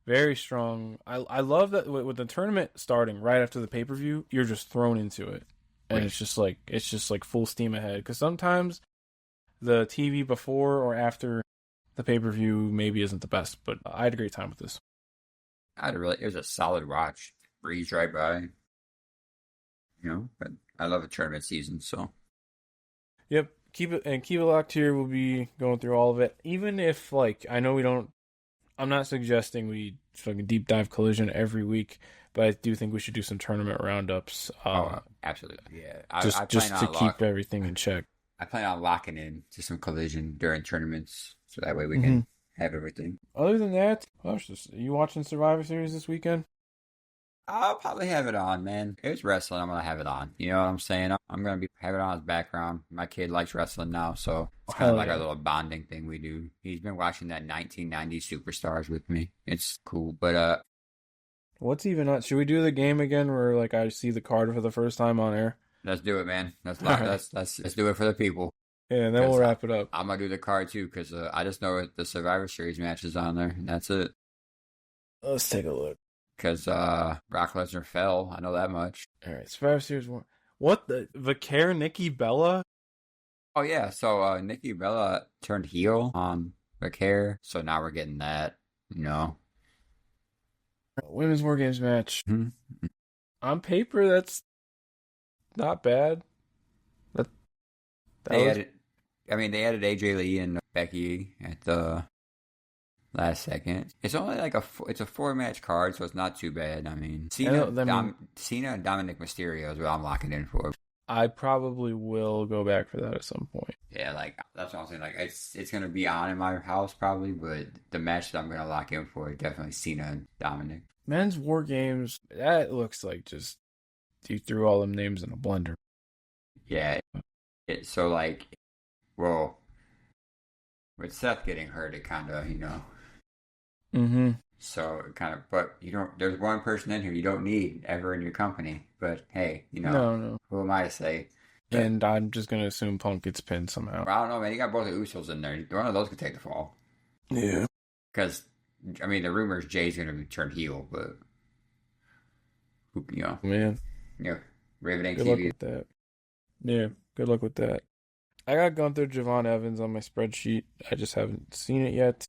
Very strong. I love that with the tournament starting right after the pay-per-view, you're just thrown into it. And Wait. it's just like full steam ahead, cuz sometimes the TV before or after the pay-per-view maybe isn't the best, but I had a great time with this. It was a solid watch. Breeze right by. But I love a tournament season, so. Yep, keep it locked here. We'll be going through all of it. Even if I know we don't. I'm not suggesting we fucking deep dive Collision every week, but I do think we should do some tournament roundups. Absolutely, yeah. Just to keep everything in check. I plan on locking in to some Collision during tournaments, so that way we can have everything. Other than that, you watching Survivor Series this weekend? I'll probably have it on, man. It's wrestling. I'm gonna have it on. You know what I'm saying? I'm gonna have it on as background. My kid likes wrestling now, so it's kind of like a little bonding thing we do. He's been watching that 1990 Superstars with me. It's cool, but what's even on? Should we do the game again, where I see the card for the first time on air? let's do it, man. Let's do it for the people. Yeah, and then we'll wrap it up. I'm gonna do the card too because I just know the Survivor Series match is on there, and that's it. Let's take a look. Because Brock Lesnar fell. I know that much. All right, Survivor Series 1. What the Vicaire Nikki Bella? Oh, yeah. So Nikki Bella turned heel on Vicaire. So now we're getting that, Women's War Games match. Mm-hmm. On paper, that's not bad. They added AJ Lee and Becky at the last second. It's only it's a 4-match card, so it's not too bad. I mean, Cena and Dominic Mysterio is what I'm locking in for. I probably will go back for that at some point. Yeah, that's what I'm saying. It's gonna be on in my house probably, but the match that I'm gonna lock in for is definitely Cena and Dominic. Men's War Games, that looks like just you threw all them names in a blender. Yeah. With Seth getting hurt, it kind of, Mm-hmm. So kind of, but there's one person in here you don't need ever in your company. But hey, no. Who am I to say? And I'm just going to assume Punk gets pinned somehow. I don't know, man. You got both the Usos in there. One of those could take the fall. Yeah. Because, the rumor is Jay's going to turn heel, but, Man. Riveting Good TV. luck with that. Yeah, good luck with that. I got Gunther Javon Evans on my spreadsheet. I just haven't seen it yet.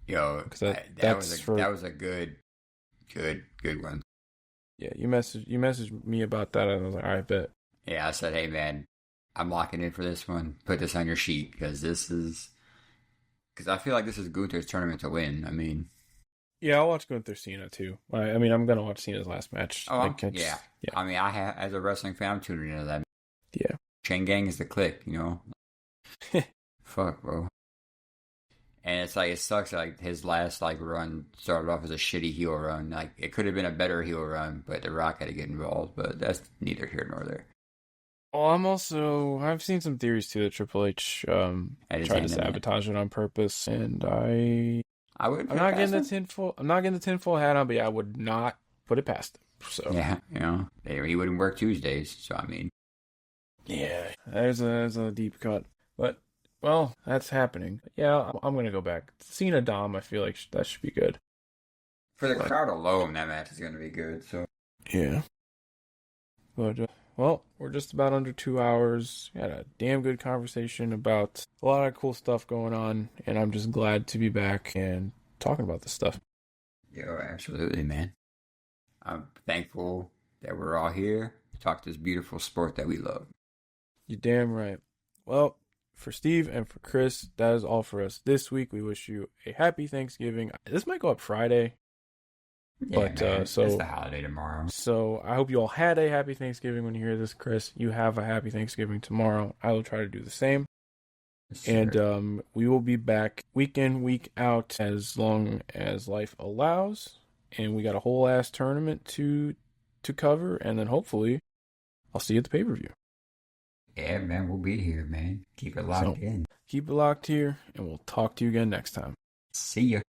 That was a good one. Yeah, you messaged me about that, and I was like, all right, bet. Yeah, I said, hey man, I'm locking in for this one. Put this on your sheet because I feel like this is Gunther's tournament to win. Yeah, I'll watch Gunther Cena too. I'm gonna watch Cena's last match. Oh, yeah. I have, as a wrestling fan, I'm tuning into that. Yeah. Chain Gang is the click, Fuck, bro. And it's like it sucks. Like his last like run started off as a shitty heel run. Like it could have been a better heel run, but The Rock had to get involved. But that's neither here nor there. Well, I've seen some theories too that Triple H At his tried to hand in that. sabotage it on purpose, and I wouldn't I'm put it not getting past the him. tinfoil. I'm not getting the tinfoil hat on, but yeah, I would not put it past him. So Yeah, he wouldn't work Tuesdays. So I mean, yeah, there's a deep cut, but well, that's happening. Yeah, I'm gonna go back. Cena Dom, I feel like that should be good. for the But crowd alone, that match is going to be good. So yeah, but well, we're just about under 2 hours. We had a damn good conversation about a lot of cool stuff going on, and I'm just glad to be back and talking about this stuff. yo, absolutely, man. I'm thankful that we're all here to talk this beautiful sport that we love. You're damn right. Well, for Steve and for Chris, that is all for us this week. We wish you a happy Thanksgiving. This might go up Friday, Yeah, but man, it's the holiday tomorrow. so I hope you all had a happy Thanksgiving when you hear this, Chris. You have a happy Thanksgiving tomorrow. I will try to do the same. And Sure. we will be back week in, week out as long as life allows. And we got a whole ass tournament to cover, and then hopefully I'll see you at the pay-per-view. Yeah, man, we'll be here, man. Keep it locked So in. keep it locked here, and we'll talk to you again next time. See ya.